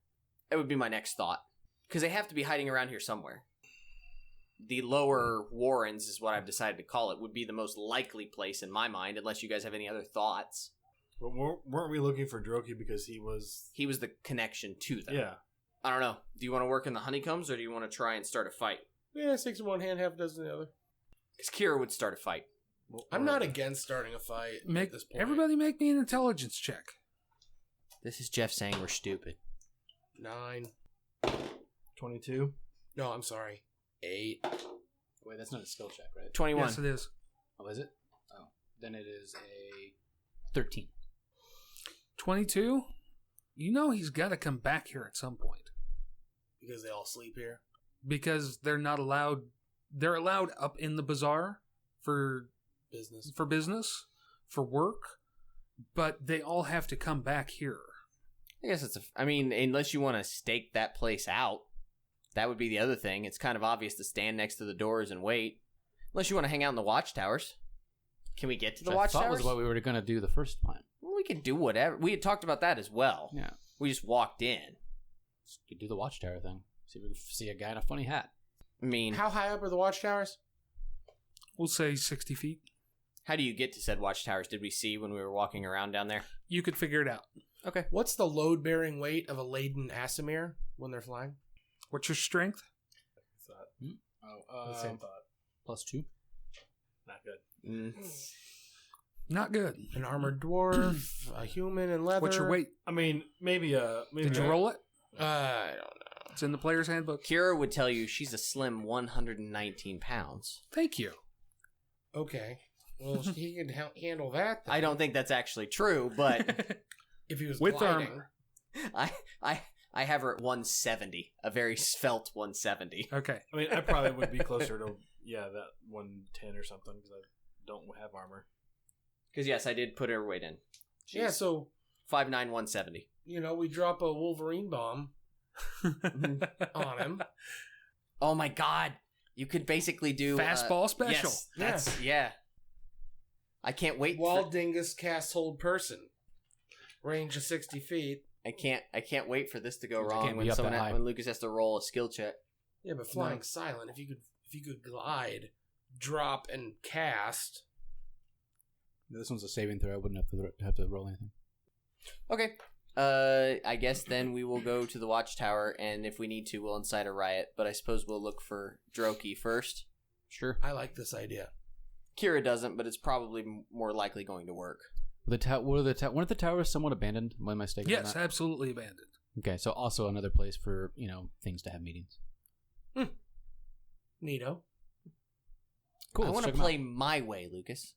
S4: That would be my next thought. Because they have to be hiding around here somewhere. The lower Warrens is what I've decided to call it, would be the most likely place in my mind, unless you guys have any other thoughts.
S6: But weren't we looking for Droki because he was...
S4: He was the connection to them.
S6: Yeah.
S4: I don't know. Do you want to work in the honeycombs, or do you want to try and start a fight?
S5: Yeah, 6 in one hand, half a dozen in the other.
S4: Because Kira would start a fight.
S5: I'm not against starting a fight at this point.
S3: Everybody make me an intelligence check.
S4: This is Jeff saying we're stupid.
S5: 9.
S6: 22.
S5: No, I'm sorry. 8.
S2: Wait, that's not a skill check, right?
S4: 21.
S3: Yes, it is.
S2: Oh, is it? Oh, then it is a 13.
S3: 22? He's got to come back here at some point.
S5: Because they all sleep here.
S3: Because they're not allowed... They're allowed up in the bazaar for
S5: Business.
S3: for work, but they all have to come back here.
S4: I guess unless you want to stake that place out, that would be the other thing. It's kind of obvious to stand next to the doors and wait. Unless you want to hang out in the watchtowers. Can we get to the
S2: Which I thought
S4: watchtowers?
S2: was what we were going to do the first time.
S4: Well, we could do whatever. We had talked about that as well.
S2: Yeah.
S4: We just walked in.
S2: Could do the watchtower thing. See if we can see a guy in a funny hat.
S4: I mean,
S5: How high up are the watchtowers?
S3: We'll say 60 feet.
S4: how do you get to said watchtowers? Did we see when we were walking around down there?
S3: You could figure it out.
S4: Okay.
S5: What's the load-bearing weight of a laden Asimir when they're flying?
S3: What's your strength?
S2: Oh,
S6: The same thought.
S2: +2.
S6: Not good.
S3: Not good.
S5: An armored dwarf, a human in leather.
S3: What's your weight?
S6: I mean, maybe
S3: Did you roll it?
S5: I don't know.
S3: It's in the player's handbook.
S4: Kira would tell you she's a slim 119 pounds.
S3: Thank you.
S5: Okay. Well, he can handle that. Then.
S4: I don't think that's actually true, but
S5: If he was
S3: With
S5: gliding.
S3: armor.
S4: I have her at 170, a very svelte 170.
S3: Okay.
S6: I mean, I probably would be closer to that 110 or something because I don't have armor.
S4: Because yes, I did put her weight in.
S5: Yeah, so
S4: 5'9", 170.
S5: we drop a Wolverine bomb on him.
S4: Oh my god, you could basically do
S3: Fastball special.
S4: Yes, yeah. I can't wait.
S5: Wild Dingus cast hold person. Range of 60 feet.
S4: I can't wait for this to go
S2: It
S4: wrong
S2: can't be
S4: when
S2: up that high.
S4: when Lucas has to roll a skill check.
S5: Yeah, but flying silent. If you could glide, drop, and cast.
S2: This one's a saving throw. I wouldn't have to roll anything.
S4: Okay. I guess then we will go to the watchtower, and if we need to, we'll incite a riot. But I suppose we'll look for Droki first.
S2: Sure.
S5: I like this idea.
S4: Kira doesn't, but it's probably more likely going to work.
S2: Weren't the towers somewhat abandoned? Am I mistaken? on
S3: Yes,
S2: that?
S3: absolutely abandoned.
S2: Okay, so also another place for things to have meetings.
S5: Neato.
S2: Cool.
S4: I
S2: let's
S4: want to
S2: check 'em out.
S4: play my way, Lucas.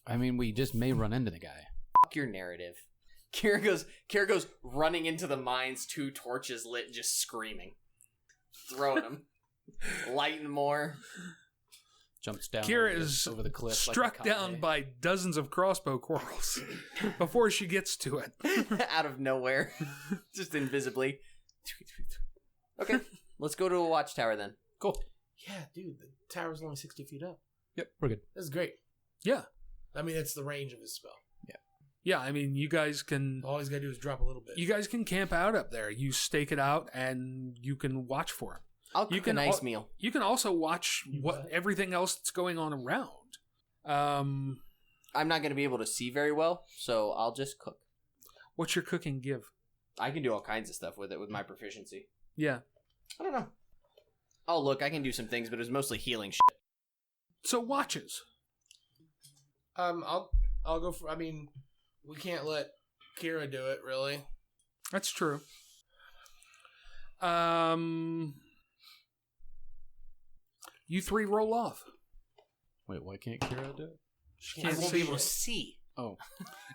S2: I mean, we just may run into the guy.
S4: Fuck your narrative. Kira goes running into the mines, 2 torches lit, just screaming. Throwing them. Lighting more.
S2: Jumps down.
S3: Kira is
S2: over the cliff.
S3: struck
S2: like a
S3: down
S2: Kanye.
S3: by dozens of crossbow quarrels before she gets to it.
S4: Out of nowhere. Just invisibly. Okay, let's go to a watchtower then.
S2: Cool.
S5: Yeah, dude, the tower's only 60 feet up.
S2: Yep, we're good.
S5: This is great.
S3: Yeah.
S5: I mean, that's the range of his spell.
S3: Yeah, I mean, you guys can
S5: All he's got to do is drop a little bit.
S3: you guys can camp out up there. You stake it out and you can watch for him.
S4: I'll cook
S3: You can
S4: a nice
S3: al-
S4: meal.
S3: You can also watch
S5: You
S3: what
S5: bet.
S3: everything else that's going on around.
S4: I'm not going to be able to see very well, so I'll just cook.
S3: What's your cooking give?
S4: I can do all kinds of stuff with it with my proficiency.
S3: Yeah.
S4: I don't know. Oh, look, I can do some things, but it was mostly healing shit.
S3: So watches.
S5: I'll go for. I mean, we can't let Kira do it, really.
S3: That's true. You 3 roll off.
S2: Wait, why can't Kira do it?
S3: She
S4: I
S3: can't
S4: won't
S3: see
S4: be able
S3: it.
S4: to see.
S2: Oh,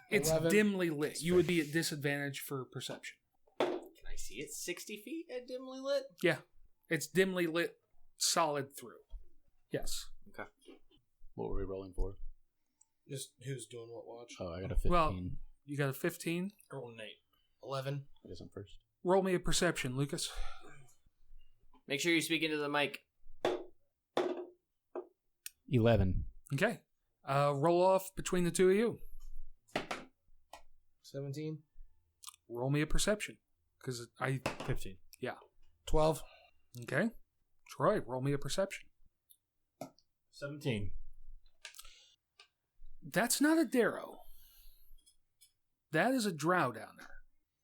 S3: It's
S5: 11.
S3: dimly lit. You would be at disadvantage for perception.
S4: Can I see it 60 feet at dimly lit?
S3: Yeah. It's dimly lit solid through. Yes.
S2: what were we rolling for?
S5: Just who's doing what watch?
S2: Oh, I got a 15.
S3: Well- You got a 15.
S5: Roll an 8. 11.
S2: I guess I'm first.
S3: Roll me a perception, Lucas.
S4: Make sure you speak into the mic.
S2: 11.
S3: Okay. Roll off between the two of you.
S5: 17.
S3: Roll me a perception. Because
S6: 15.
S5: 12.
S3: Okay. Troy, roll me a perception.
S6: 17.
S3: That's not a Darrow. That is a drow down there.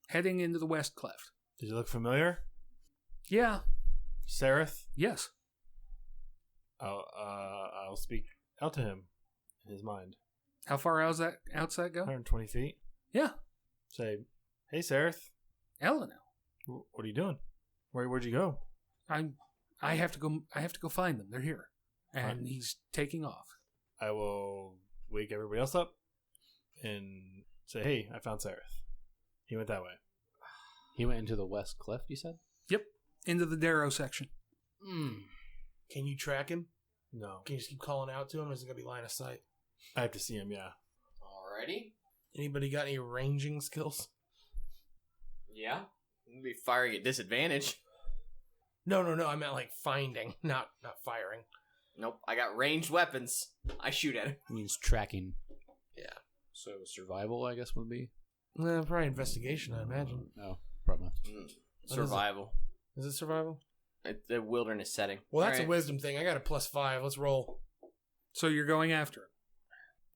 S3: Heading into the west cleft.
S6: Does he look familiar?
S3: Yeah.
S6: Sereth?
S3: Yes.
S6: I'll speak out to him in his mind.
S3: How far out's that go?
S6: 120 feet.
S3: Yeah.
S6: Say, hey, Sereth,
S3: Elanil.
S6: what are you doing? Where'd you go?
S3: I have to go find them. They're here. And
S6: Fine.
S3: he's taking off.
S6: I will wake everybody else up and say, hey, I found Sereth. He went that way.
S2: He went into the west cliff, you said?
S3: Yep. Into the Darrow section.
S5: Can you track him?
S6: No.
S5: Can you just keep calling out to him? Or is it going to be line of sight?
S6: I have to see him, yeah.
S4: Alrighty.
S5: Anybody got any ranging skills?
S4: Yeah. I'm going to be firing at disadvantage.
S5: No. I meant like finding, not firing.
S4: Nope. I got ranged weapons. I shoot at it.
S2: It means tracking.
S5: Yeah.
S2: So survival, I guess, would be?
S5: Probably investigation, I imagine.
S2: No, probably.
S4: Survival.
S5: Is it survival?
S4: It's a wilderness setting.
S5: Well, that's
S4: Alright.
S5: a wisdom thing. I got a +5. Let's roll.
S3: So you're going after him.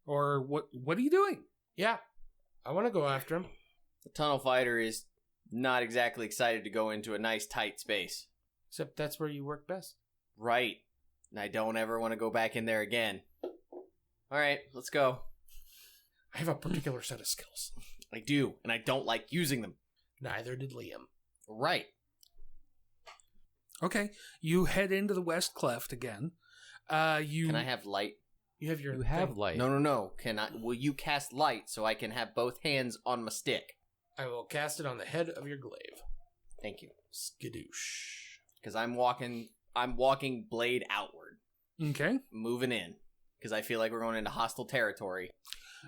S3: Or what are you doing?
S5: Yeah. I want to go after him.
S4: The tunnel fighter is not exactly excited to go into a nice tight space.
S5: Except that's where you work best.
S4: Right. And I don't ever want to go back in there again. Alright, let's go.
S5: I have a particular set of skills.
S4: I do, and I don't like using them.
S5: Neither did Liam.
S4: Right.
S3: Okay. You head into the west cleft again.
S4: Can I have light?
S5: You have your
S2: You have
S5: thing.
S2: light.
S4: No. Will you cast light so I can have both hands on my stick?
S5: I will cast it on the head of your glaive.
S4: Thank you.
S5: Skadoosh.
S4: Because I'm walking blade outward,
S3: Okay.
S4: moving in. Because I feel like we're going into hostile territory.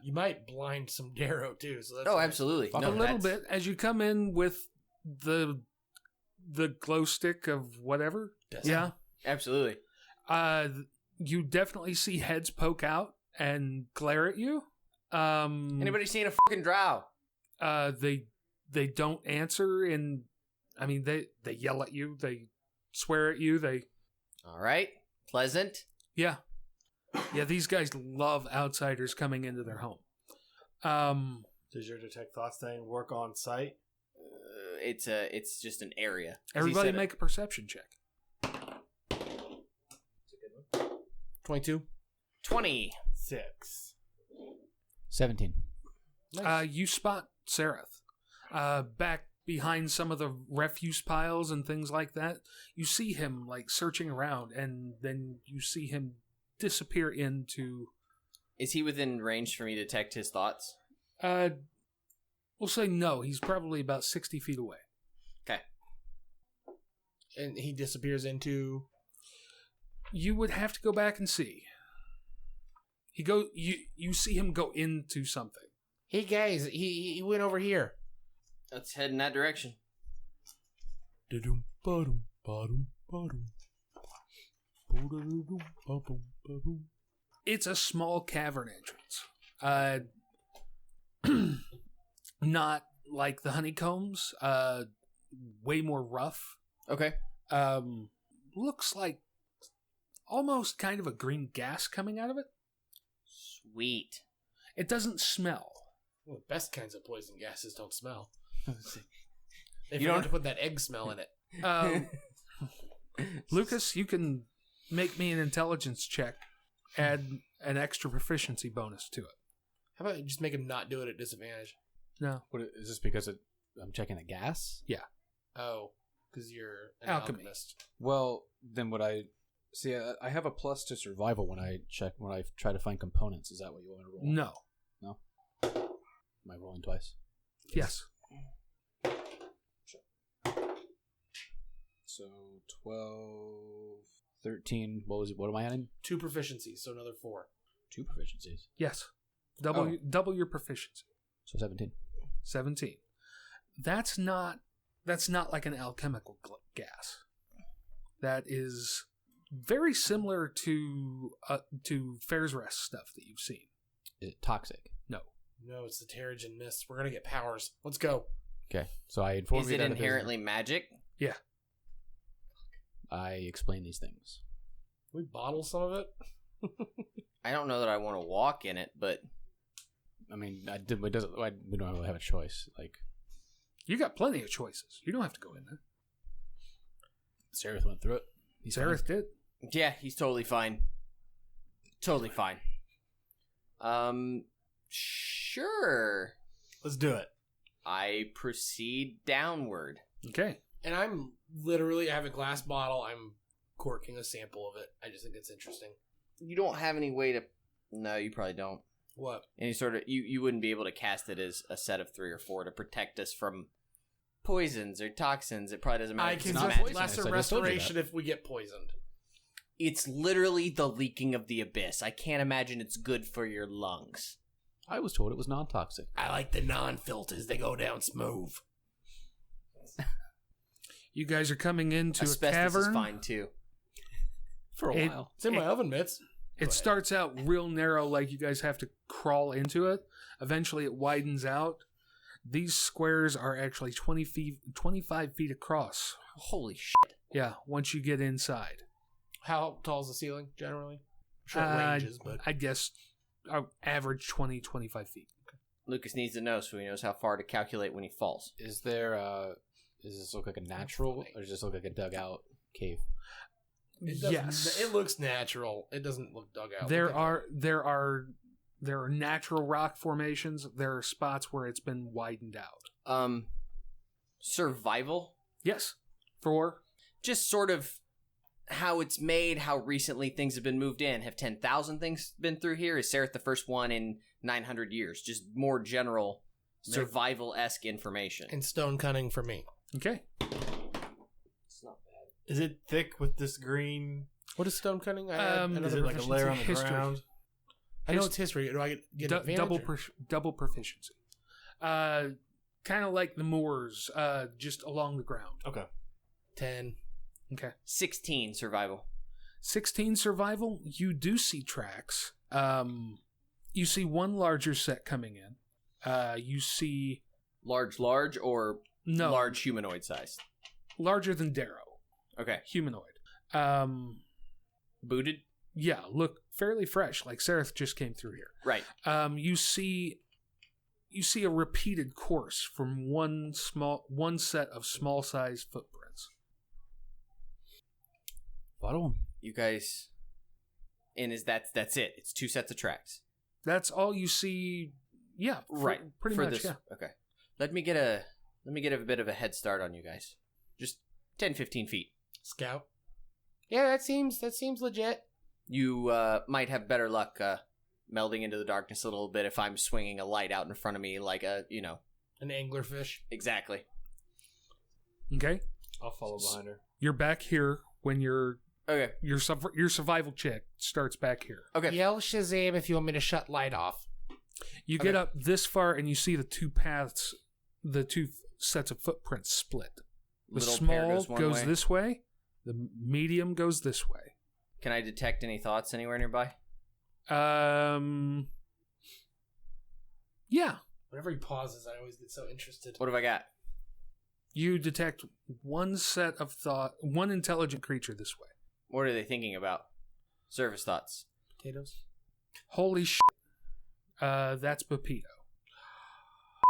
S5: You might blind some Darrow too. So that's
S4: Oh,
S5: nice.
S4: absolutely.
S3: A little bit as you come in with the glow stick of whatever.
S5: Yes.
S3: Yeah.
S4: Absolutely.
S3: You definitely see heads poke out and glare at you.
S4: Anybody seen a fucking drow?
S3: They don't answer, and I mean they yell at you. They swear at you.
S4: All right. Pleasant.
S3: Yeah. These guys love outsiders coming into their home.
S6: Does your detect thoughts thing work on site?
S4: It's just an area.
S3: Everybody
S4: He said
S3: make a perception check.
S5: 22.
S4: 20.
S6: 6.
S2: 17. Nice.
S3: You spot Sereth back behind some of the refuse piles and things like that. You see him like searching around, and then you see him disappear into.
S4: Is he within range for me to detect his thoughts?
S3: We'll say no. He's probably about 60 feet away.
S4: Okay.
S5: And he disappears into.
S3: You would have to go back and see. You see him go into something.
S5: Hey guys, he went over here.
S4: Let's head in that direction.
S3: It's a small cavern entrance. Not like the honeycombs. Way more rough.
S4: Okay.
S3: Looks like almost kind of a green gas coming out of it.
S4: Sweet.
S3: It doesn't smell.
S5: Well, the best kinds of poison gases don't smell. They
S4: You
S5: forgot
S4: don't-
S5: to put that egg smell in it.
S3: Lucas, you can make me an intelligence check. Add an extra proficiency bonus to it.
S5: How about you just make him not do it at disadvantage?
S3: No.
S2: What is this because I'm checking a gas?
S5: Oh, because you're an
S3: Alchemy.
S5: alchemist.
S2: Well, then what I see, I have a plus to survival when I try to find components. Is that what you want to roll?
S3: No.
S2: Am I rolling twice?
S3: Yes.
S2: So 12, 13. What am I adding?
S5: 2 proficiencies, so another 4.
S2: 2 proficiencies.
S3: Yes. Double your proficiency.
S2: So 17.
S3: 17. That's not like an alchemical gas. That is very similar to Fair's Rest stuff that you've seen.
S2: Is it toxic?
S3: No.
S5: No, it's the Terrigen Mist. We're going to get powers. Let's go.
S2: Okay. So I inform
S4: Is
S2: you
S4: it
S2: that if there's-
S4: inherently magic?
S3: Yeah.
S2: I explain these things.
S5: We bottle some of it?
S4: I don't know that I want to walk in it, but
S2: I mean, we don't really have a choice. Like,
S3: You got plenty of choices. You don't have to go in there.
S2: Sereth went through it.
S3: Sereth did.
S4: yeah, he's totally fine. Totally fine. Sure.
S6: Let's do it.
S4: I proceed downward.
S3: Okay.
S5: And I have a glass bottle. I'm corking a sample of it. I just think it's interesting.
S4: You don't have any way to... No, you probably don't.
S5: What?
S4: Any sort of... You wouldn't be able to cast it as a set of 3 or 4 to protect us from poisons or toxins. It probably doesn't matter.
S5: I
S4: if
S5: can
S4: it's
S2: not
S4: not
S5: do
S2: poison.
S4: magic.
S5: lesser
S2: I just told you
S5: restoration if we get poisoned.
S4: It's literally the leaking of the abyss. I can't imagine it's good for your lungs.
S2: I was told it was non-toxic.
S5: I like the non-filters. They go down smooth.
S3: You guys are coming into a
S4: Asbestos
S3: cavern.
S4: is fine too.
S2: For a
S3: It-
S2: while.
S5: It's in my oven mitts.
S3: It starts out real narrow, like you guys have to crawl into it. Eventually, it widens out. These squares are actually 25 feet across.
S4: Holy shit.
S3: Yeah, once you get inside.
S5: How tall is the ceiling, generally? I'm sure it ranges, but...
S3: I guess average 25 feet.
S4: Lucas needs to know so he knows how far to calculate when he falls.
S2: Is there does this look like a natural, or does this look like a dugout cave?
S3: Yes.
S5: It looks natural. It doesn't look dug out.
S3: There are natural rock formations. There are spots where it's been widened out.
S4: Survival?
S3: Yes. For
S4: Just sort of how it's made, how recently things have been moved in. Have 10,000 things been through here? Is Sereth the first one in 900 years? Just more general survival-esque information.
S5: And stone cutting for me.
S3: okay.
S4: It's not bad.
S6: Is it thick with this green?
S5: What is stone cutting? I had
S3: Is
S5: another
S6: Is it like a layer on the
S3: History.
S6: ground?
S5: I know it's history. Do I get advantage?
S3: Double proficiency. Kind of like the moors, just along the ground.
S6: Okay.
S5: 10.
S3: Okay.
S4: 16 survival.
S3: 16 survival. You do see tracks. You see one larger set coming in. You see
S4: Large, or
S3: no
S4: large humanoid size?
S3: larger than Darrow.
S4: Okay.
S3: Humanoid.
S4: Booted?
S3: Yeah, look fairly fresh. Like Sereth just came through here.
S4: Right.
S3: You see a repeated course from one set of small size footprints.
S2: Follow him.
S4: You guys... And that's it. It's 2 sets of tracks.
S3: That's all you see. Yeah,
S4: Right.
S3: pretty
S4: for
S3: much.
S4: this.
S3: Yeah.
S4: Okay. Let me get a bit of a head start on you guys. Just 10, 15 feet.
S5: Scout. Yeah, that seems legit.
S4: You might have better luck melding into the darkness a little bit if I'm swinging a light out in front of me like a,
S5: An anglerfish.
S4: Exactly.
S3: Okay.
S6: I'll follow behind her.
S3: You're back here when
S4: Okay.
S3: your survival check starts back here.
S4: Okay.
S5: Yell Shazam if you want me to shut light off.
S3: You get up this far and you see the two paths, the two sets of footprints split. The
S4: Little pair
S3: small
S4: goes one
S3: goes
S4: way.
S3: this way. The medium goes this way.
S4: Can I detect any thoughts anywhere nearby?
S3: Yeah.
S5: Whenever he pauses, I always get so interested.
S4: What have I got?
S3: You detect one intelligent creature this way.
S4: What are they thinking about? Surface thoughts.
S5: Potatoes?
S3: Holy shit. That's Pepito.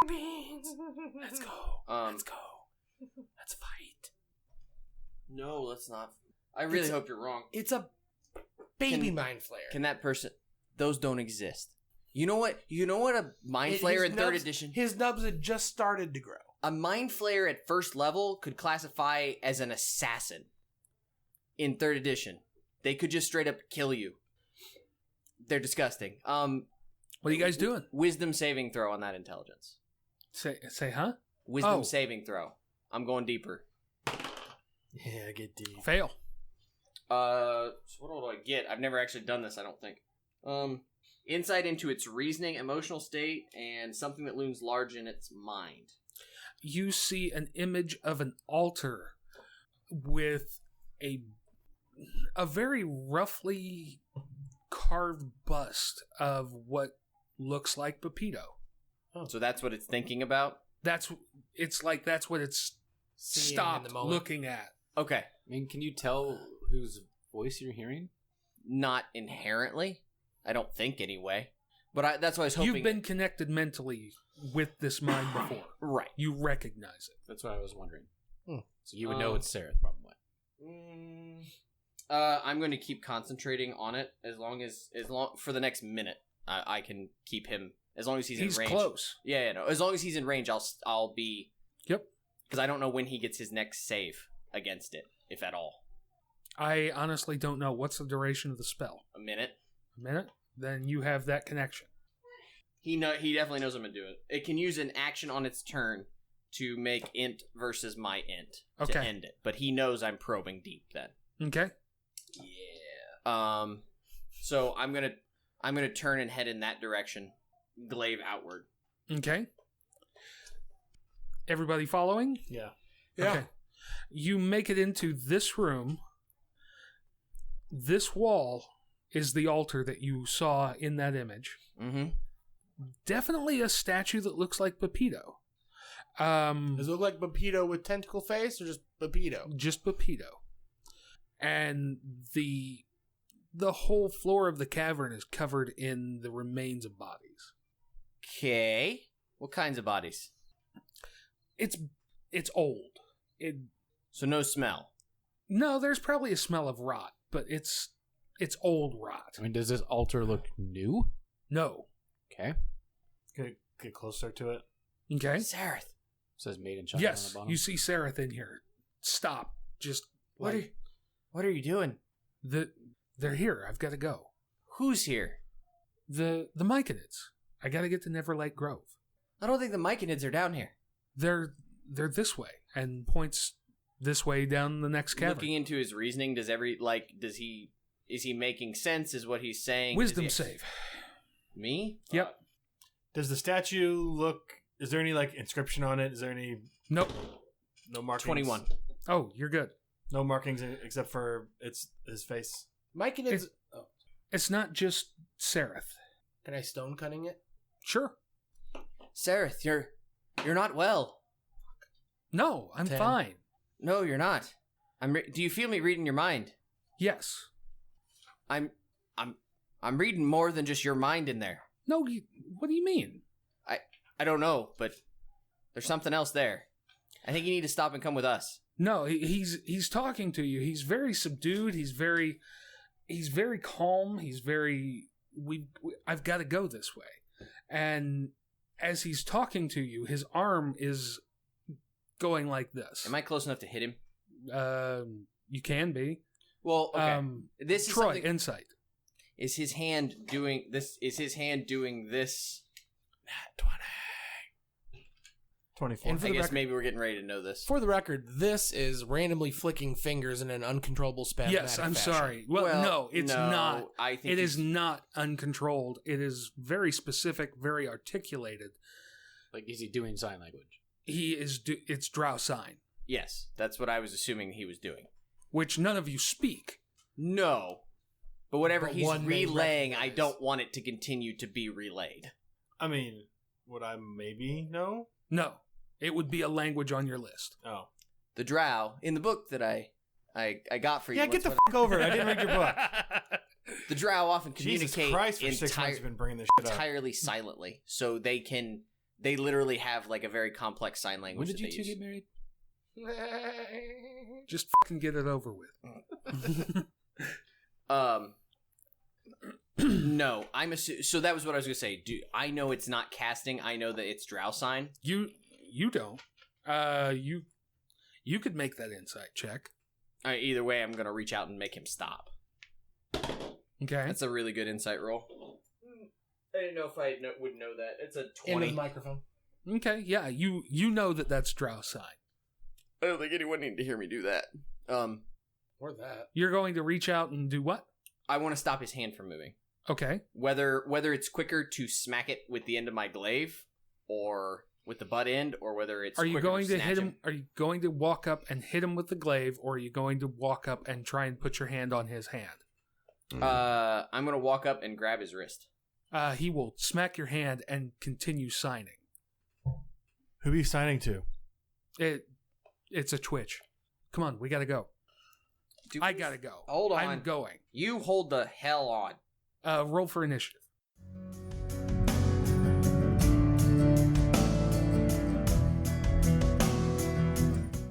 S5: Let's go. Let's go. Let's fight.
S4: No, let's not. I really hope you're wrong.
S5: It's a baby
S4: Can-
S5: mind flare.
S4: Can that person... Those don't exist. You know what? A mind flayer in 3rd edition...
S5: His nubs had just started to grow.
S4: A mind flayer at 1st level could classify as an assassin. In 3rd edition. They could just straight up kill you. They're disgusting.
S3: What are you guys doing?
S4: Wisdom saving throw on that intelligence.
S3: Say, huh?
S4: Wisdom
S3: Oh.
S4: saving throw. I'm going deeper.
S6: Yeah, get deep.
S3: Fail.
S4: So what do I get? I've never actually done this, I don't think. Insight into its reasoning, emotional state, and something that looms large in its mind.
S3: You see an image of an altar with a very roughly carved bust of what looks like Pepito.
S4: So that's what it's thinking about?
S3: That's what it's
S5: Seeing in
S3: stopped
S5: the moment.
S3: looking at.
S4: Okay.
S2: I mean, can you tell whose voice you're hearing?
S4: Not inherently. I don't think, anyway. But that's what I was hoping.
S3: You've been connected mentally with this mind before.
S4: Right.
S3: You recognize it.
S2: That's what I was wondering.
S5: Hmm.
S2: So you would know it's Sarah, probably.
S4: I'm going to keep concentrating on it as long for the next minute. I can keep him as long as he's in range.
S3: He's close.
S4: Yeah, no. As long as he's in range, I'll be.
S3: Yep.
S4: Because I don't know when he gets his next save against it, if at all.
S3: I honestly don't know. What's the duration of the spell?
S4: A minute.
S3: A minute? Then you have that connection.
S4: He definitely knows I'm gonna do it. It can use an action on its turn to make int versus my int to
S3: Okay.
S4: end it, but he knows I'm probing deep then.
S3: Okay?
S4: Yeah. So I'm gonna turn and head in that direction, glaive outward.
S3: Okay. Everybody following?
S6: Yeah.
S3: Okay. You make it into this room. This wall is the altar that you saw in that image.
S4: Mm-hmm.
S3: Definitely a statue that looks like Pepito.
S5: Does it look like Pepito with tentacle face or just Pepito?
S3: Just Pepito. And the whole floor of the cavern is covered in the remains of bodies.
S4: Okay. What kinds of bodies?
S3: It's old.
S4: So no smell.
S3: No, there's probably a smell of rot, but it's old rot.
S2: I mean, does this altar look new?
S3: No.
S2: Okay.
S6: Get closer to it.
S3: Okay.
S4: Sareth.
S2: Says made in China on
S3: Yes,
S2: the bottom.
S3: you see Sareth in here. Stop. Just
S4: What are you doing?
S3: they're here. I've got to go.
S4: Who's here?
S3: The Myconids. I got to get to Neverlight Grove.
S4: I don't think the Myconids are down here.
S3: They're this way and points this way down the next cavern.
S4: Looking into his reasoning, is he making sense? Is what he's saying?
S3: Wisdom
S4: Is he-
S3: save.
S4: Me?
S3: Yep.
S6: Does the statue look? Is there any inscription on it? Is there any
S3: Nope.
S6: no markings?
S4: 21.
S3: Oh, you're good.
S6: No markings except for his face.
S5: Mike and
S3: It's- It's not just Sareth.
S5: Can I stone cutting it?
S3: Sure.
S4: Sareth, you're not well.
S3: No, I'm
S5: 10.
S3: fine.
S4: No, you're not. Do you feel me reading your mind?
S3: Yes.
S4: I'm reading more than just your mind in there.
S3: No, what do you mean?
S4: I don't know, but there's something else there. I think you need to stop and come with us.
S3: No, he's talking to you. He's very subdued. He's very calm. He's very I've got to go this way. And as he's talking to you, his arm is going like this.
S4: Am I close enough to hit him?
S3: You can be.
S4: Well, okay. This is
S3: Troy,
S4: something.
S3: insight.
S4: Is his hand doing this? Is his hand doing this?
S6: 24.
S5: And for
S4: I
S5: the
S4: guess
S5: record-
S4: maybe we're getting ready to know this.
S5: For the record, this is randomly flicking fingers in an uncontrollable spasm.
S3: Yes, I'm sorry. Well, no, it's not.
S4: I think
S3: It is not uncontrolled. It is very specific, very articulated.
S2: Like, is he doing sign language?
S3: He is. It's drow sign,
S4: Yes, that's what I was assuming he was doing.
S3: which none of you speak.
S4: No, but whatever
S5: But
S4: he's
S5: one may
S4: relaying, I
S5: recognize.
S4: don't want it to continue to be relayed.
S6: I mean, would I maybe know?
S3: No, it would be a language on your list.
S6: Oh.
S4: The drow in the book that I got for you.
S6: Yeah, get
S4: once
S6: the
S4: when-
S6: fuck over it. I didn't read your book.
S4: The drow often
S6: Jesus
S4: communicate
S6: Christ, for 6 months you've been bringing this shit up.
S4: entirely silently, so they literally have like a very complex sign language.
S2: When did you
S4: that
S2: two
S4: they
S2: get
S4: use.
S2: married?
S3: Just fucking get it over with.
S4: No, so that was what I was gonna say. I know it's not casting. I know that it's drow sign.
S3: You don't. You could make that insight check.
S4: Either way, I'm gonna reach out and make him stop.
S3: Okay.
S4: That's a really good insight roll. I didn't know if I would know that. It's a
S5: Into
S4: 20.
S5: the microphone.
S3: Okay. Yeah. You know that's drow sign.
S4: I don't think anyone needed to hear me do that.
S5: Or that.
S3: You're going to reach out and do what?
S4: I want to stop his hand from moving.
S3: Okay.
S4: Whether it's quicker to smack it with the end of my glaive, or with the butt end, or whether it's
S3: Are you
S4: quicker
S3: going to
S4: snatch
S3: hit him? Are you going to walk up and hit him with the glaive, or are you going to walk up and try and put your hand on his hand?
S4: I'm gonna walk up and grab his wrist.
S3: He will smack your hand and continue signing.
S6: Who are you signing to?
S3: It's a twitch. Come on, we gotta go.
S4: Dude,
S3: I gotta go.
S4: Hold on.
S3: I'm going.
S4: You hold the hell on.
S3: Roll for initiative.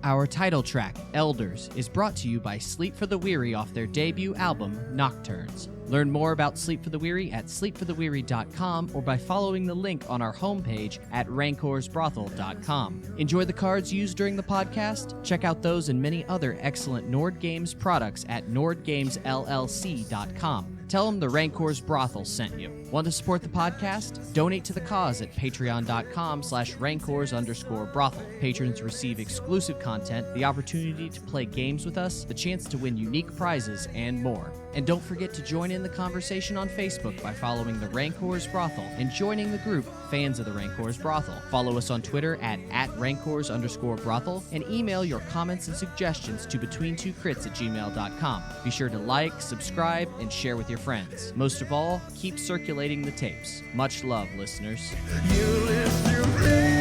S1: Our title track, Elders, is brought to you by Sleep for the Weary off their debut album, Nocturnes. Learn more about Sleep for the Weary at sleepfortheweary.com or by following the link on our homepage at rancorsbrothel.com. Enjoy the cards used during the podcast? Check out those and many other excellent Nord Games products at nordgamesllc.com. Tell them the Rancor's Brothel sent you. Want to support the podcast? Donate to the cause at patreon.com/rancors_brothel. Patrons receive exclusive content, the opportunity to play games with us, the chance to win unique prizes, and more. And don't forget to join in the conversation on Facebook by following the Rancor's Brothel and joining the group Fans of the Rancor's Brothel. Follow us on Twitter at rancors_brothel and email your comments and suggestions to between2crits@gmail.com. Be sure to like, subscribe, and share with your friends. Most of all, keep circulating the tapes. Much love, listeners.
S7: You live through me.